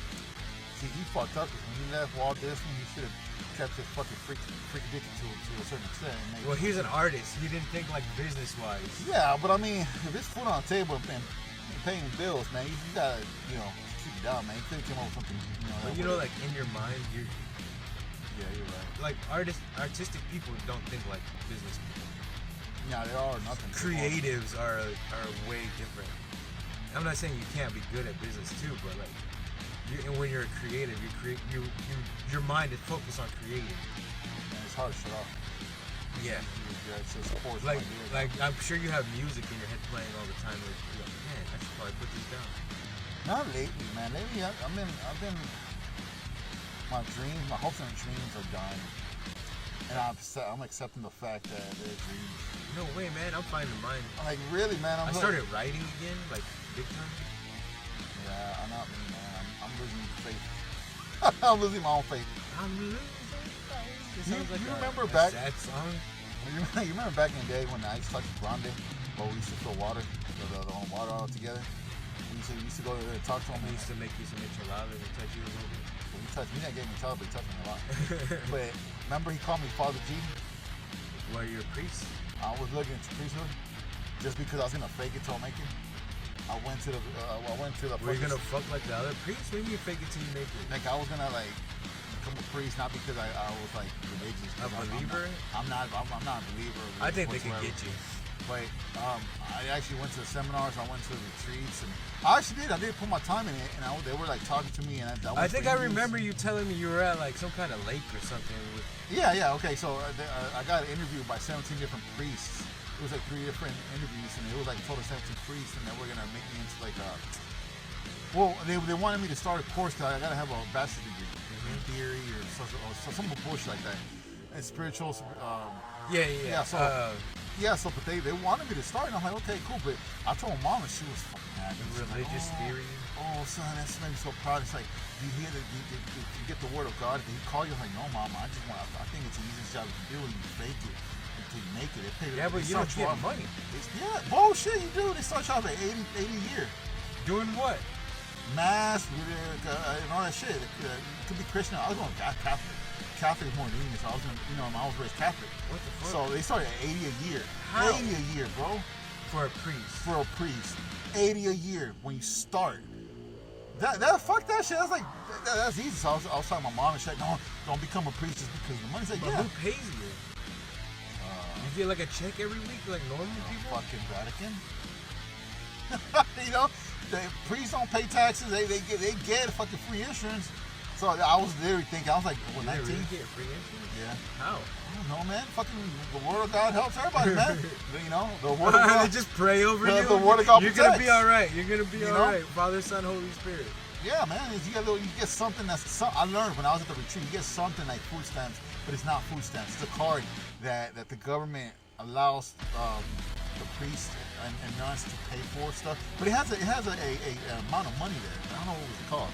See, he fucked up because when he left Walt Disney, he should have kept his fucking freak dick to a certain extent. Well, he's an artist. He didn't think like business wise. Yeah, but I mean, if it's food on the table and paying bills, man, you gotta, keep it down, man. You could've came up with something, But like in your mind, you're right. like artistic people don't think like business people. Yeah, they are nothing. Creatives are way different. I'm not saying you can't be good at business too, but like, when you're a creative, your mind is focused on creating. And it's hard to shut off. Yeah. Like I'm sure you have music in your head playing all the time. Like, you're like, man, I should probably put this down. not lately, man. Lately, I've been my hopes and dreams are dying, and I'm accepting the fact that they're dreams. No way, man. I'm finding mine. Like really, man. I started writing again, like big time. Yeah, I'm not, man. I'm losing faith. I'm losing my own faith. I'm losing faith. You remember back? Sad song. You remember back in the day when I used to talk to Grande, but we used to fill water, the water all together. We used to go there and talk to him. We used to make you some enchiladas and touch you a little bit. He didn't get me touched, but he touched me a lot. But remember, he called me Father G. Well, you're a priest. I was looking into priesthood just because I was gonna fake it till I make it. I went to the. Were you gonna fuck like the other priests? What do you mean fake it till you make it? Like I was gonna become a priest, not because I was like religious. A believer? I'm not a believer. I think they could whatsoever. get you. But I actually went to the seminars. I went to the retreats, and I actually did. I did put my time in it, and they were like talking to me, and I think I remember you telling me you were at like some kind of lake or something. Yeah. Okay, so I got an interview by 17 different priests. It was like 3 different interviews, and it was like total 17 priests, and they were gonna make me into like a. Well, they wanted me to start a course because I gotta have a bachelor's degree in theory or some bullshit like that, and spirituals. Yeah. So but they wanted me to start, and I'm like, okay, cool. But I told my mom, and she was fucking mad. Religious theory. Oh, son, that's made me so proud. It's like, do you hear you get the word of God? Did he call you? I'm like, no, mom, I think it's the easiest job you can do, and you fake it until you make it. But you don't get money. Bullshit, you do. They start you off at 80 a year. Doing what? Mass, and all that shit. It could be Christian. I was going Catholic. Catholic is more lenient, so I was raised Catholic. What the fuck? So they started at 80 a year. How? 80 a year, bro. For a priest. For a priest. 80 a year when you start. Fuck that shit. That's easy. So I was talking to my mom and shit. No, don't become a priest just because the money's like, but yeah. who pays you? You get like a check every week like normal people? Fucking Vatican. The priests don't pay taxes. They get fucking free insurance. So I was literally thinking, I was like, well, 19? Really get free insurance? Yeah. How? I don't know, man. Fucking the word of God helps everybody, man. The word of God. They just pray over you. The word of God You're protects. gonna be all right. You're gonna be all right. Father, Son, Holy Spirit. Yeah, man. You get something I learned when I was at the retreat. You get something like food stamps, but it's not food stamps. It's a card that the government allows the priests and nuns to pay for stuff. But it has a amount of money there. I don't know what it's called.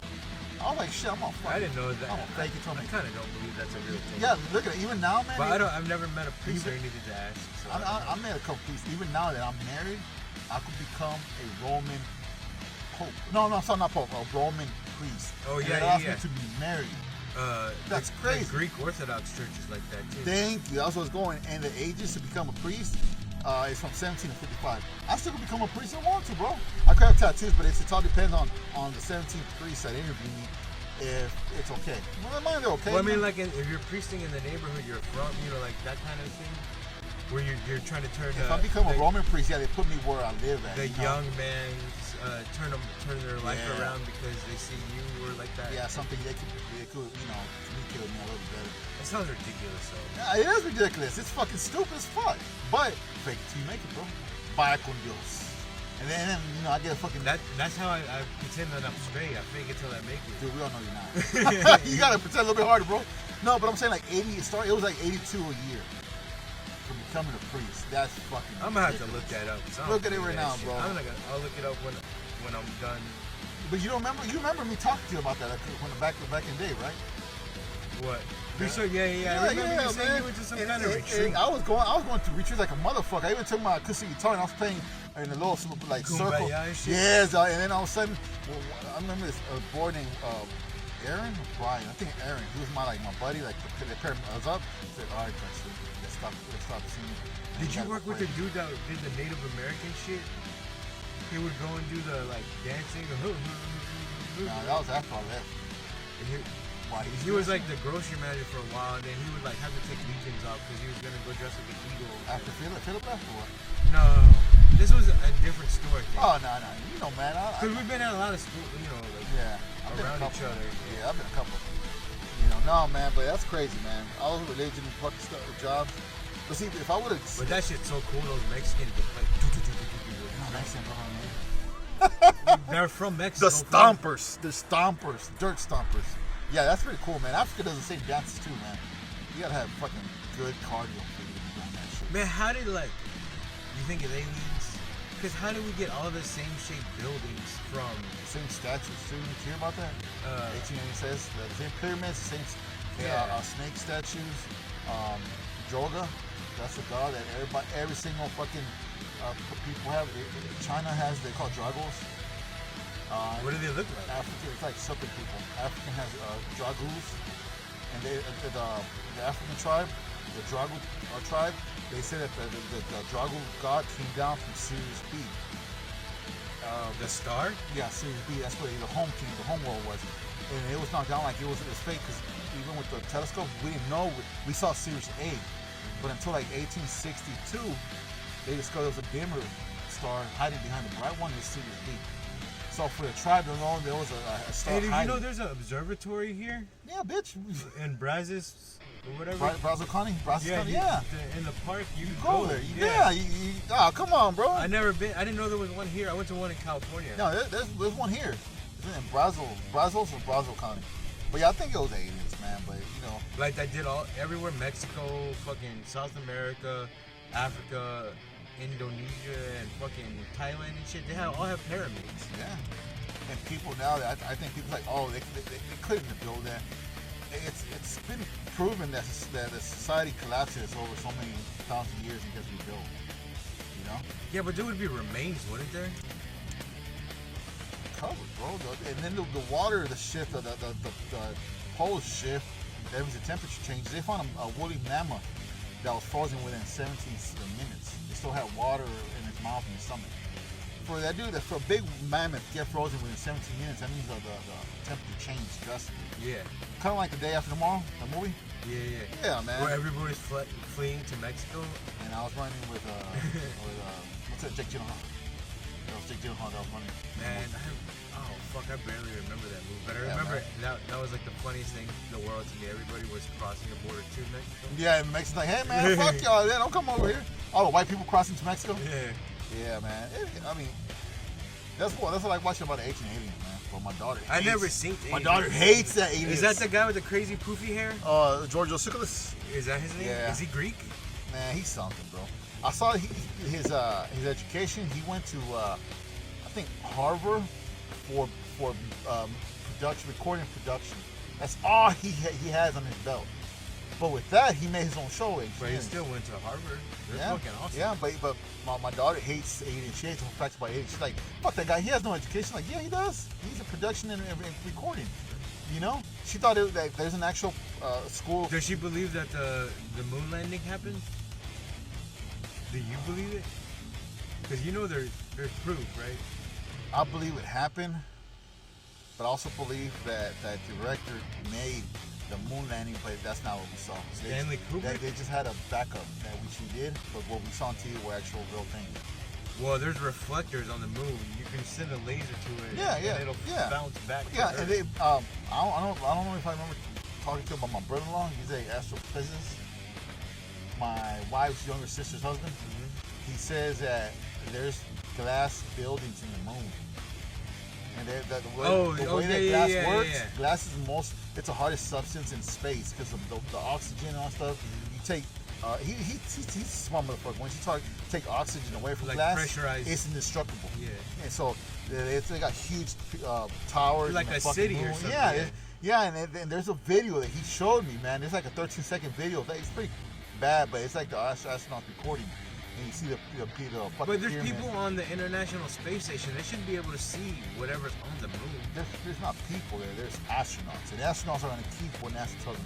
I was like, shit, I'm gonna fuck. I didn't know that. I'm gonna fake it to me. I kind of don't believe that's a real thing. Yeah, look at it. Even now, man. But I've never met a priest or needed to ask. So I met a couple priests. Even now that I'm married, I could become a Roman pope. No, sorry, not pope. A Roman priest. Oh yeah, and they asked me to be married. That's crazy. The Greek Orthodox Church is like that too. Thank you. That's where I was going. And the ages to become a priest is from 17 to 55. I still could become a priest if I want to, bro. I could have tattoos, but it all depends on the 17th priest that interviewed me if it's okay. Well, mine they're okay. Well, I mean, like if you're priesting in the neighborhood you're from, like that kind of thing, where you're trying to turn. If I become a Roman priest, they put me where I live at. The young man turn their life around because they see you or like that. Yeah, something they could communicate with me a little better. It sounds ridiculous, though. Yeah, it is ridiculous. It's fucking stupid as fuck. But fake it till you make it, bro. Vaya con Dios. And then I get a fucking. That's how I pretend that I'm straight. I fake it till I make it. Dude, we all know you're not. You gotta pretend a little bit harder, bro. No, but I'm saying like 80. It was like 82 a year for becoming a priest. That's fucking. I'm gonna have to look that up. Look at it right now, bro. I'll look it up when I'm done. But you don't remember? You remember me talking to you about that when back in the day, right? What? Yeah. I remember you saying you went to some kind of retreat. I was going to retreats like a motherfucker. I even took my acoustic guitar and I was playing in a little like circle. And shit. Yes, and then all of a sudden, I remember this boy named Aaron or Brian. I think Aaron. He was my buddy. Like the pair I was up. I said, all right, let's stop singing. Did you work with the dude that did the Native American shit? He would go and do the like dancing. Nah, that was after I left. He was like the grocery manager for a while, and then he would like have to take weekends off because he was gonna go dress like an eagle. After Philip left or what? No, this was a different story. Oh no, man. Because we've been at a lot of school, around each other. Yeah, I've been a couple. No, man, but that's crazy, man. All the religion and fucking stuff, jobs. But see, if I would have. But that shit's so cool. Those Mexicans get like. They're from Mexico. The stompers. Dirt stompers. Yeah, that's pretty cool, man. Africa does the same dances too, man. You gotta have fucking good cardio for you to be doing that shit. Man, how did you think of aliens? Because how did we get all the same shaped buildings from? The same statues too. You hear about that? 1880 says the same pyramids, the same snake statues. Yoga, that's a god that every single fucking people have. China has, they call dragos. What do they look like? African, it's like serpent people. African has dragus, and the African tribe, the Dragu tribe, they say that the Dragu god came down from Sirius B. The star? Yeah, Sirius B. That's where the home world was, and it was knocked down like it was fake because even with the telescope, we didn't know. We saw Sirius A, but until like 1862. they discovered there was a dimmer star hiding behind the bright one in Sirius B. So for the tribe alone, there was a star Hey, did you hiding. know there's an observatory here Yeah, bitch. in Brazos or whatever? Brazos County? Yeah, Yeah. in the park, you Go there. Yeah. Oh, come on, bro. I never been. I didn't know there was one here. I went to one in California. No, there's one here. It's in Brazos or Brazos County. But yeah, I think it was aliens, man. But you know, Like I did all everywhere: Mexico, fucking South America, Africa, Indonesia, and fucking Thailand and shit. They all have pyramids. yeah. And people now, I think people like, oh, they couldn't have built that. It's been proven that the society collapses over so many thousand years and gets rebuilt. You know? Yeah, but there would be remains, wouldn't there? Covered, bro. And then the water, the shift, the poles shift. There was a temperature change. They found a woolly mammoth that was frozen within 17 minutes. They still had water in its mouth and his stomach. For that dude, for a big mammoth to get frozen within 17 minutes, that means the temperature changed drastically. Yeah. Kind of like The Day After Tomorrow, the movie. Yeah. Yeah, man. Where everybody's fleeing to Mexico. And I was running with what's that? Jake Gyllenhaal. That was Jake Gyllenhaal that was running. Man, I barely remember that movie. But I remember that was like the funniest thing in the world to me. Everybody was crossing the border to Mexico. Yeah, and Mexico's like, hey man, fuck y'all, man, don't come over here. Oh, white people crossing to Mexico. Yeah. Yeah, man. I mean, that's what I like watching about the ancient aliens, man. But my daughter hates, I never seen. My daughter hates that aliens. Is that the guy with the crazy poofy hair? Georgios Tsoukalos? Is that his name? Yeah. Is he Greek? Man, he's something, bro. I saw his education. He went to I think Harvard for recording production. That's all he has on his belt. But with that, he made his own show. But he still went to Harvard. They're fucking awesome. Yeah, but my daughter hates aliens. She hates the facts about aliens. She's like, fuck that guy. He has no education. Like, yeah, he does. He's a production and recording. You know? She thought that there's an actual school. Does she believe that the moon landing happened? Do you believe it? Because you know there's proof, right? I believe it happened, but I also believe that director made the moon landing, but that's not what we saw. Stanley Kubrick? They just had a backup that she did, but what we saw on TV were actual real things. Well, there's reflectors on the moon. You can send a laser to it. And it'll bounce back. Yeah, to and Earth. I don't know if I remember talking to him about my brother-in-law. He's an astrophysicist. My wife's younger sister's husband. Mm-hmm. He says that there's glass buildings in the moon. And the way that glass works, glass is it's the hardest substance in space because of the oxygen and all stuff. You take, he's a smart motherfucker. Once you take oxygen away from glass, pressurized. It's indestructible. Yeah. And so they got huge towers. Like a city or something. Yeah, and there's a video that he showed me, man. There's like a 13-second video. It's pretty bad, but it's like the astronauts recording. And you see the fucking But there's pyramid. people on the International Space Station. They should be able to see whatever's on the moon. There's not people there. There's astronauts. And astronauts are going to keep what NASA tells them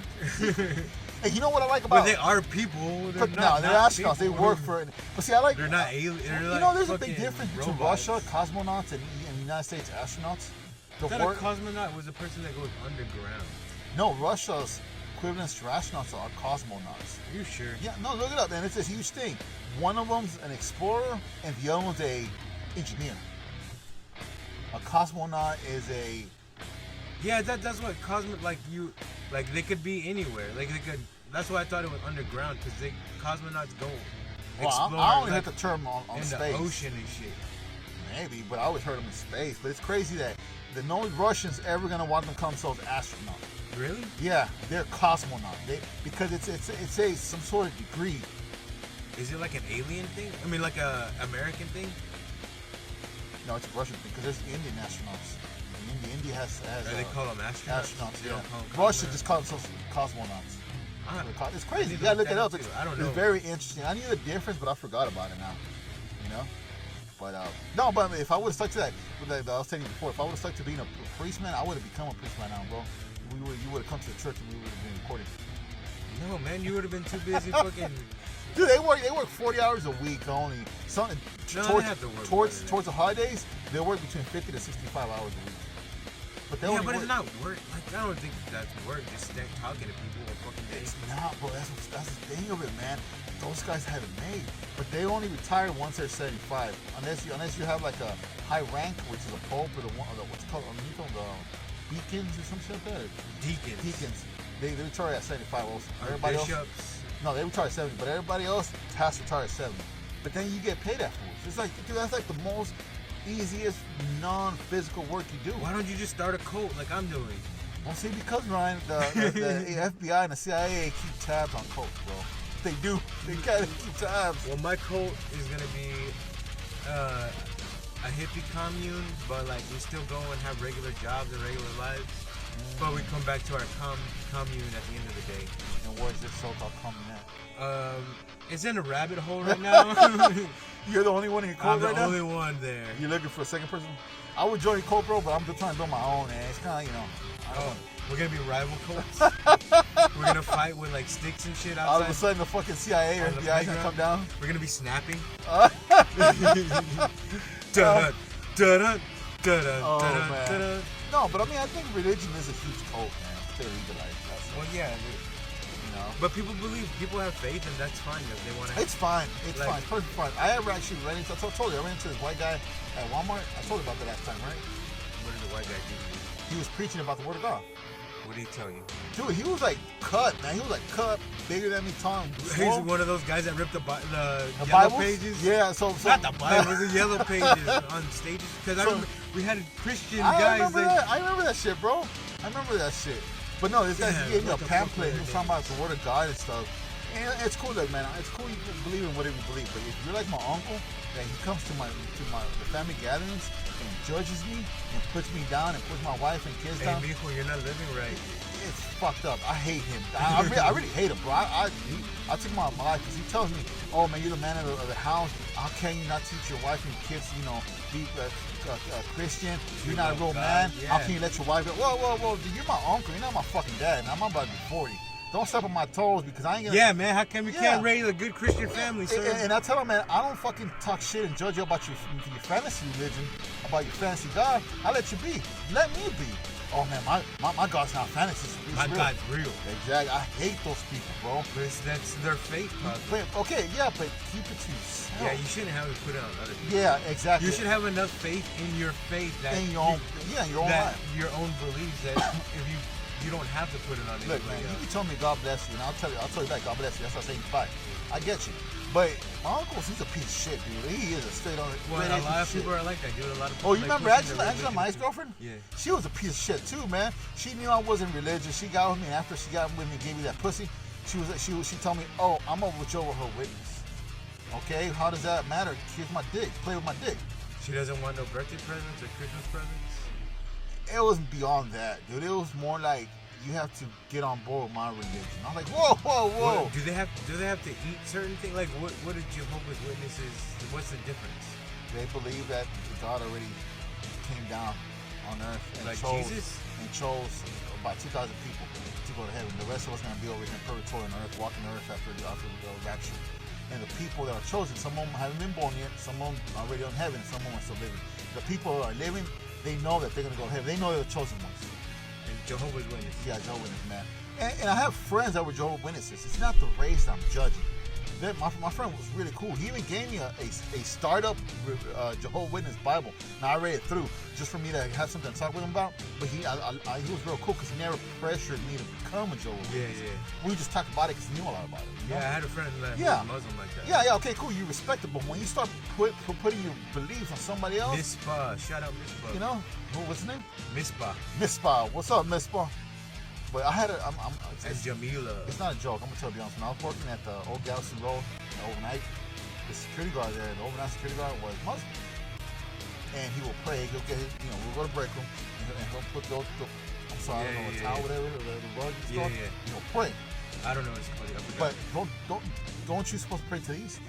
to keep. And you know what I like about... But they are people. They're they're astronauts. They work for it. But see, I like... They're not aliens. There's a big difference between Russia, cosmonauts, and the United States astronauts. I thought a cosmonaut was a person that goes underground. No, Russia's equivalents to astronauts are cosmonauts. Are you sure? Yeah, no, look it up, man. It's a huge thing. One of them's an explorer, and the other one's a engineer. A cosmonaut is a... Yeah, that's what they could be anywhere. Like they could. That's why I thought it was underground because cosmonauts go explore. I only heard the term on in space. the ocean and shit. Maybe, but I always heard them in space. But it's crazy that no Russians ever gonna want them to call themselves astronauts. Really? Yeah, they're cosmonauts. Because it's some sort of degree. Is it like an alien thing? I mean, like a American thing? No, it's a Russian thing because there's Indian astronauts. India has they call them astronauts. Yeah. Don't call them Russia just calls themselves cosmonauts. It's crazy. You gotta look it up. I don't know. It's very interesting. I knew the difference, but I forgot about it now. You know. But no, but if I would have stuck to that, I was telling you before, if I would have stuck to being a priest, man, I would have become a priest by now, bro. You would have come to the church and we would have been recording. No, man, you would have been too busy fucking. Dude, they work 40 hours a week only. Something towards the holidays, they work between 50 to 65 hours a week. But they Yeah, only but work. it's not work. Like, I don't think that's work. Just stand talking to people all fucking day. It's not, bro. That's the thing of it, man. Those guys had it made, but they only retire once they're 75, unless you have like a high rank, which is a pope or the what's it called underneath them, the beacons or some shit like that. Deacons. They retire at 75. Also, everybody else. No, they retire at 70, but everybody else has to retire at 70. But then you get paid that fools. It's like, dude, that's like the most easiest non-physical work you do. Why don't you just start a cult like I'm doing? Well, see, because Ryan, the FBI and the CIA keep tabs on coke, bro. They do. They gotta keep tabs. Well, my cult is gonna be a hippie commune, but like we still go and have regular jobs and regular lives. But we come back to our commune at the end of the day. And where's this so-called commune at? It's in a rabbit hole right now. You're the only one in your cult right now? I'm the only one there. You're looking for a second person? I would join your cult, bro, but I'm just trying to build my own, man. It's kind of, We're gonna be rival cults. We're gonna fight with like sticks and shit outside. all of a sudden the fucking CIA or FBI is gonna come down. We're gonna be snapping. Oh, Oh, man. No, but I mean, I think religion is a huge cult, man. They legalize that. Well, yeah. You know? But people have faith, and that's fine if they want to. It's fine. It's like, fine. It's perfectly fine. I ever actually ran into, I told you, I ran into this white guy at Walmart. I told you about that last time, right? What did the white guy do? He was preaching about the Word of God. What did he tell you? Dude, he was like cut, man. He was like cut, bigger than me, tongue. He's one of those guys that ripped the yellow Bibles? pages. Yeah, so Not the Bibles, the yellow pages on stages. Because I remember we had Christian guys. I remember that shit, bro. I remember that shit. But no, this guy he gave me a pamphlet. He was talking about the Word of God and stuff. And it's cool, like, man. It's cool you can believe in whatever you believe. But if you're like my uncle, that he comes to the family gatherings and judges me and puts me down and puts my wife and kids down. Hey, mijo, you're not living right. It's fucked up. I hate him. I really hate him, bro. I took him out of my life because he tells me, "Oh man, you're the man of the house. How can you not teach your wife and kids, be Christian? You're not a real man. Yeah. How can you let your wife go? Whoa, dude, you're my uncle. You're not my fucking dad. And I'm about to be 40. Don't step on my toes because I ain't gonna." Yeah, man. How come you can't raise a good Christian family, sir? And I tell him, man, I don't fucking talk shit and judge you about your fantasy religion, about your fantasy God. I let you be. Let me be. Oh man, my God's not fantasy. My real. God's real. Exactly. I hate those people, bro. That's their faith, but keep it to yourself. Yeah, you shouldn't have to put it on other people. Yeah, exactly. You should have enough faith in your faith that in your own life. Your own beliefs that if you don't have to put it on. Look, man, you can tell me God bless you, and I'll tell you back, God bless you. That's what I say. Bye. I get you. But my uncle, he's a piece of shit, dude. He is a straight on. Well, a lot of people are like that, dude. A lot of people. Oh, you remember Angela, my ex-girlfriend? Yeah. She was a piece of shit too, man. She knew I wasn't religious. She got with me, and after she got with me, and gave me that pussy. She told me, "Oh, I'm over with her witness." Okay, how does that matter? Here's my dick. Play with my dick. She doesn't want no birthday presents or Christmas presents. It was beyond that, dude. It was more like, you have to get on board with my religion. I'm like, whoa. Do they have to eat certain things? Like, what are Jehovah's Witnesses? What's the difference? They believe that God already came down on earth and like chose about 2,000 people to go to heaven. The rest of us are going to be over here in purgatory on earth, walking the earth after the rapture. And the people that are chosen, some of them haven't been born yet, some of them are already in heaven, some of them are still living. The people who are living, they know that they're going to go to heaven. They know they're the chosen ones. Jehovah's Witnesses. Yeah, Jehovah's Witnesses, man. And I have friends that were Jehovah's Witnesses. It's not the race that I'm judging. My friend was really cool. He even gave me a startup Jehovah's Witness Bible. Now, I read it through just for me to have something to talk with him about. But he was real cool because he never pressured me to become a Jehovah's Witness. Yeah. We just talked about it because he knew a lot about it. You know? Yeah, I had a friend that was Muslim like that. Yeah, okay, cool. You respect it. But when you start putting your beliefs on somebody else. Mispa. Shout out Mispa. You know? What's his name? Mispa. What's up, Mispa? But I had it's Jamila. It's not a joke. I'm gonna tell you honest. When I was working at the old Galveston Road overnight, the security guard there, the overnight security guard was Muslim, and he will pray. He'll get we'll go to break room, and he'll put the I'm sorry, I don't know, a towel, whatever, the rug and stuff. He'll pray. I don't know what it's But called. don't you supposed to pray to the east?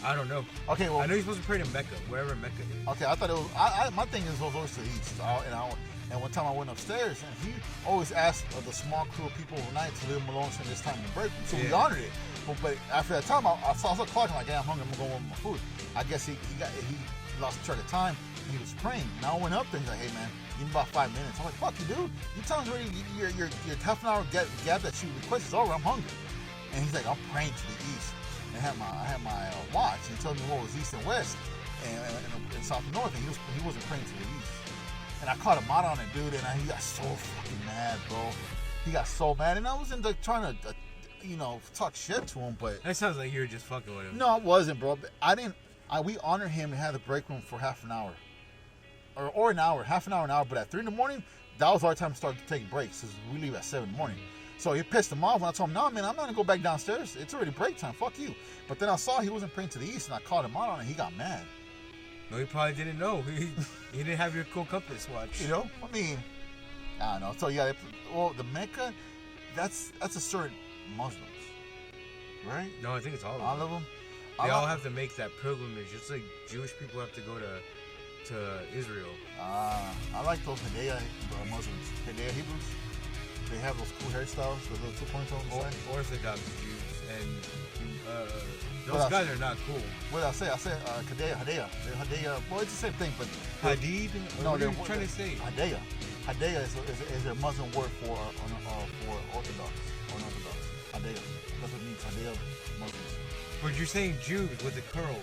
I don't know. Okay, well I know you're supposed to pray to Mecca, wherever Mecca is. Okay, I thought it was. My thing is always to the east, and one time I went upstairs, and he always asked the small crew of people overnight to leave him alone since this time in break. So we honored it. But after that time, I saw clocking like, I'm hungry. I'm going with my food. I guess he lost track of time, and he was praying. And I went up there, and he's like, hey, man, give me about 5 minutes. I'm like, fuck you, dude. Your time's already, your half an hour gap that you requested is over. I'm hungry. And he's like, I'm praying to the east. And I had my watch, and he told me what was east and west, and south and north, and he wasn't praying to the east. And I caught him out on it, dude, and he got so fucking mad, bro. He got so mad, and I wasn't trying to, talk shit to him, but... That sounds like you were just fucking with him. No, I wasn't, bro. We honored him and had the break room for half an hour. Or an hour, half an hour, but at 3 in the morning, that was our time to start taking breaks, because we leave at 7 in the morning. So he pissed him off when I told him, no, man, I'm not going to go back downstairs. It's already break time. Fuck you. But then I saw he wasn't praying to the east, and I called him out on it. He got mad. No, he probably didn't know. He didn't have your cool compass watch. You know? I mean, I don't know. So, yeah, the Mecca, that's a certain Muslims, right? No, I think it's all of them. All of them? They all have to make that pilgrimage, just like Jewish people have to go to Israel. I like those Hidayah Muslims. Hidayah Hebrews. They have those cool hairstyles, the little 2 points on the side. Orthodox Jews, and those guys are not cool. What did I say? I said Hidayah. They're Hidayah. Well, it's the same thing, but Hadid. No, what are they're you trying to say? Hidayah. Hidayah is a Muslim word for Orthodox. Unorthodox. Hidayah. That's what it means. Hidayah Muslims. But you're saying Jews with the curls.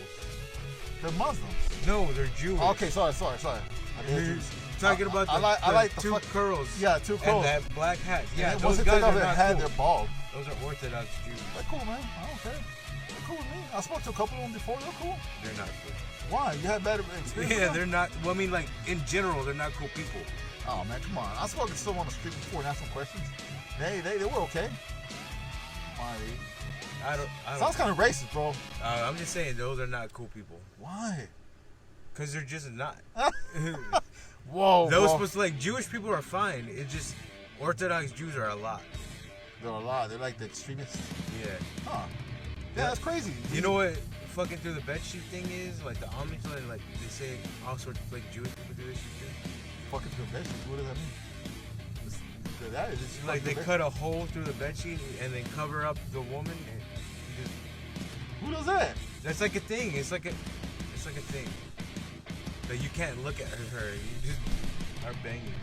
They're Muslims. No, they're Jewish. Okay, sorry. Hidayah Jews. Talking about I like the 2 curls. Yeah, 2 curls. And that black hat. Yeah, and those guys are their not head, cool. They're bald. Those are Orthodox Jews. They're cool, man. I don't care. They're cool with me. I spoke to a couple of them before. They're cool. They're not cool. Why? You had better experience? Yeah, they're not. Well, I mean, like, in general, they're not cool people. Oh, man, come on. I spoke to someone on the street before and asked some questions. They were okay. Why? I don't Sounds kind of racist, bro. I'm just saying, those are not cool people. Why? Because they're just not. Whoa, Those bro. supposed to, like, Jewish people are fine. It's just Orthodox Jews are a lot. They're a lot. They're like the extremists. Yeah. Huh. Yeah, that's crazy. You know what fucking through the bedsheet thing is? Like, the Amish, like, they say all sorts of, like, Jewish people do this shit too. Fucking through the bedsheet. What does that mean? That is just Like, they cut a hole through the bedsheet and then cover up the woman. And just, who does that? that's like a thing. It's like a thing. That you can't look at her. You just are banging.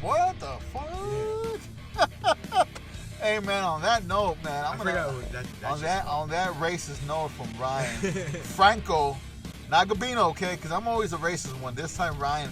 What the fuck? Hey man, on that note, man, I forgot what that on that racist note from Ryan Franco, not Gabino, okay? Because I'm always a racist one. This time Ryan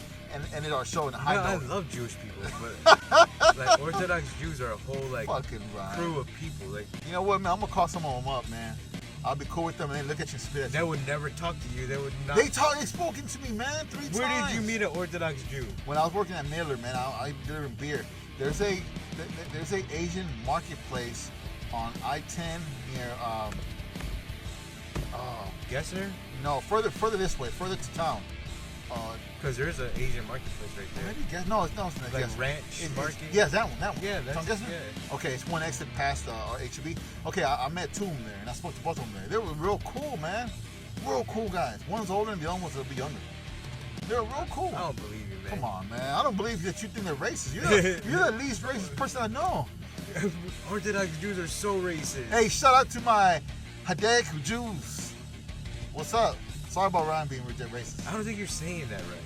ended our show in a high note. I love Jewish people, but like Orthodox Jews are a whole like fucking Ryan. crew of people. Like, you know what, man? I'm gonna call some of them up, man. I'll be cool with them and they look at you and spit at you. they would never talk to you. They would not. They spoken to me, man, 3 times. Where did you meet an Orthodox Jew? When I was working at Miller, man, I delivered beer. There's a Asian marketplace on I-10 near Gessner? no, further this way, further to town. Because there's an Asian marketplace right there. Maybe it's not Like Gessner. Ranch Market? Yes, that one. Yeah, that's From Gessner? yeah. Okay, it's one exit past HEB. Okay, I met 2 of them there, and I spoke to both of them there. They were real cool, man. Real cool guys. One's older and the other one's a bit younger. They're real cool. I don't believe you, man. Come on, man. I don't believe that you think they're racist. You're the least racist person I know. Orthodox Jews are so racist. Hey, shout out to my Hasidic Jews. What's up? Sorry about Ryan being racist. I don't think you're saying that right.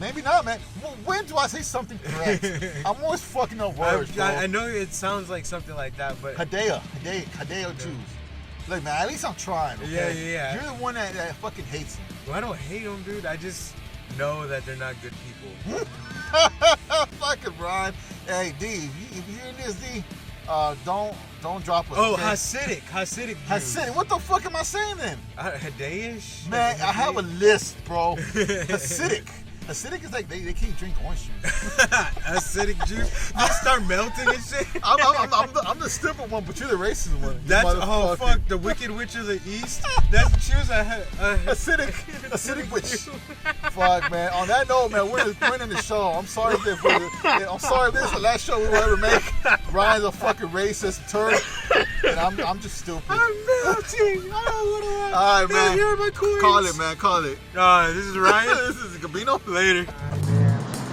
Maybe not, man. When do I say something correct? I'm always fucking up words, bro. I know it sounds like something like that, but Hidayah Jews. Look, man, at least I'm trying, okay? Yeah. You're the one that fucking hates them. Well, I don't hate them, dude. I just know that they're not good people. Fucking Ryan. Hey, D, if you're in this, D, don't drop us. Oh, okay? Hasidic Jews. Hasidic. What the fuck am I saying then? Hadayish? Man, I have a list, bro. Hasidic. Hasidic is like they can't drink orange juice. Hasidic Jews? They start melting and shit? I'm the stupid one, but you're the racist one. Oh fuck, the Wicked Witch of the East? That's she was a Hasidic witch. Fuck, man. On that note, man, we're ending the show. I'm sorry if this is the last show we will ever make. Ryan's a fucking racist turd, and I'm just stupid. I'm melting. All right, man. Here are my coins. Call it, man. Call it. This is Ryan. This is Gabino. Later.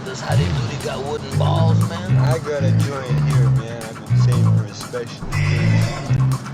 Does how they do they got wooden balls, man? I got a joint here, man. I've been saving for a special occasion.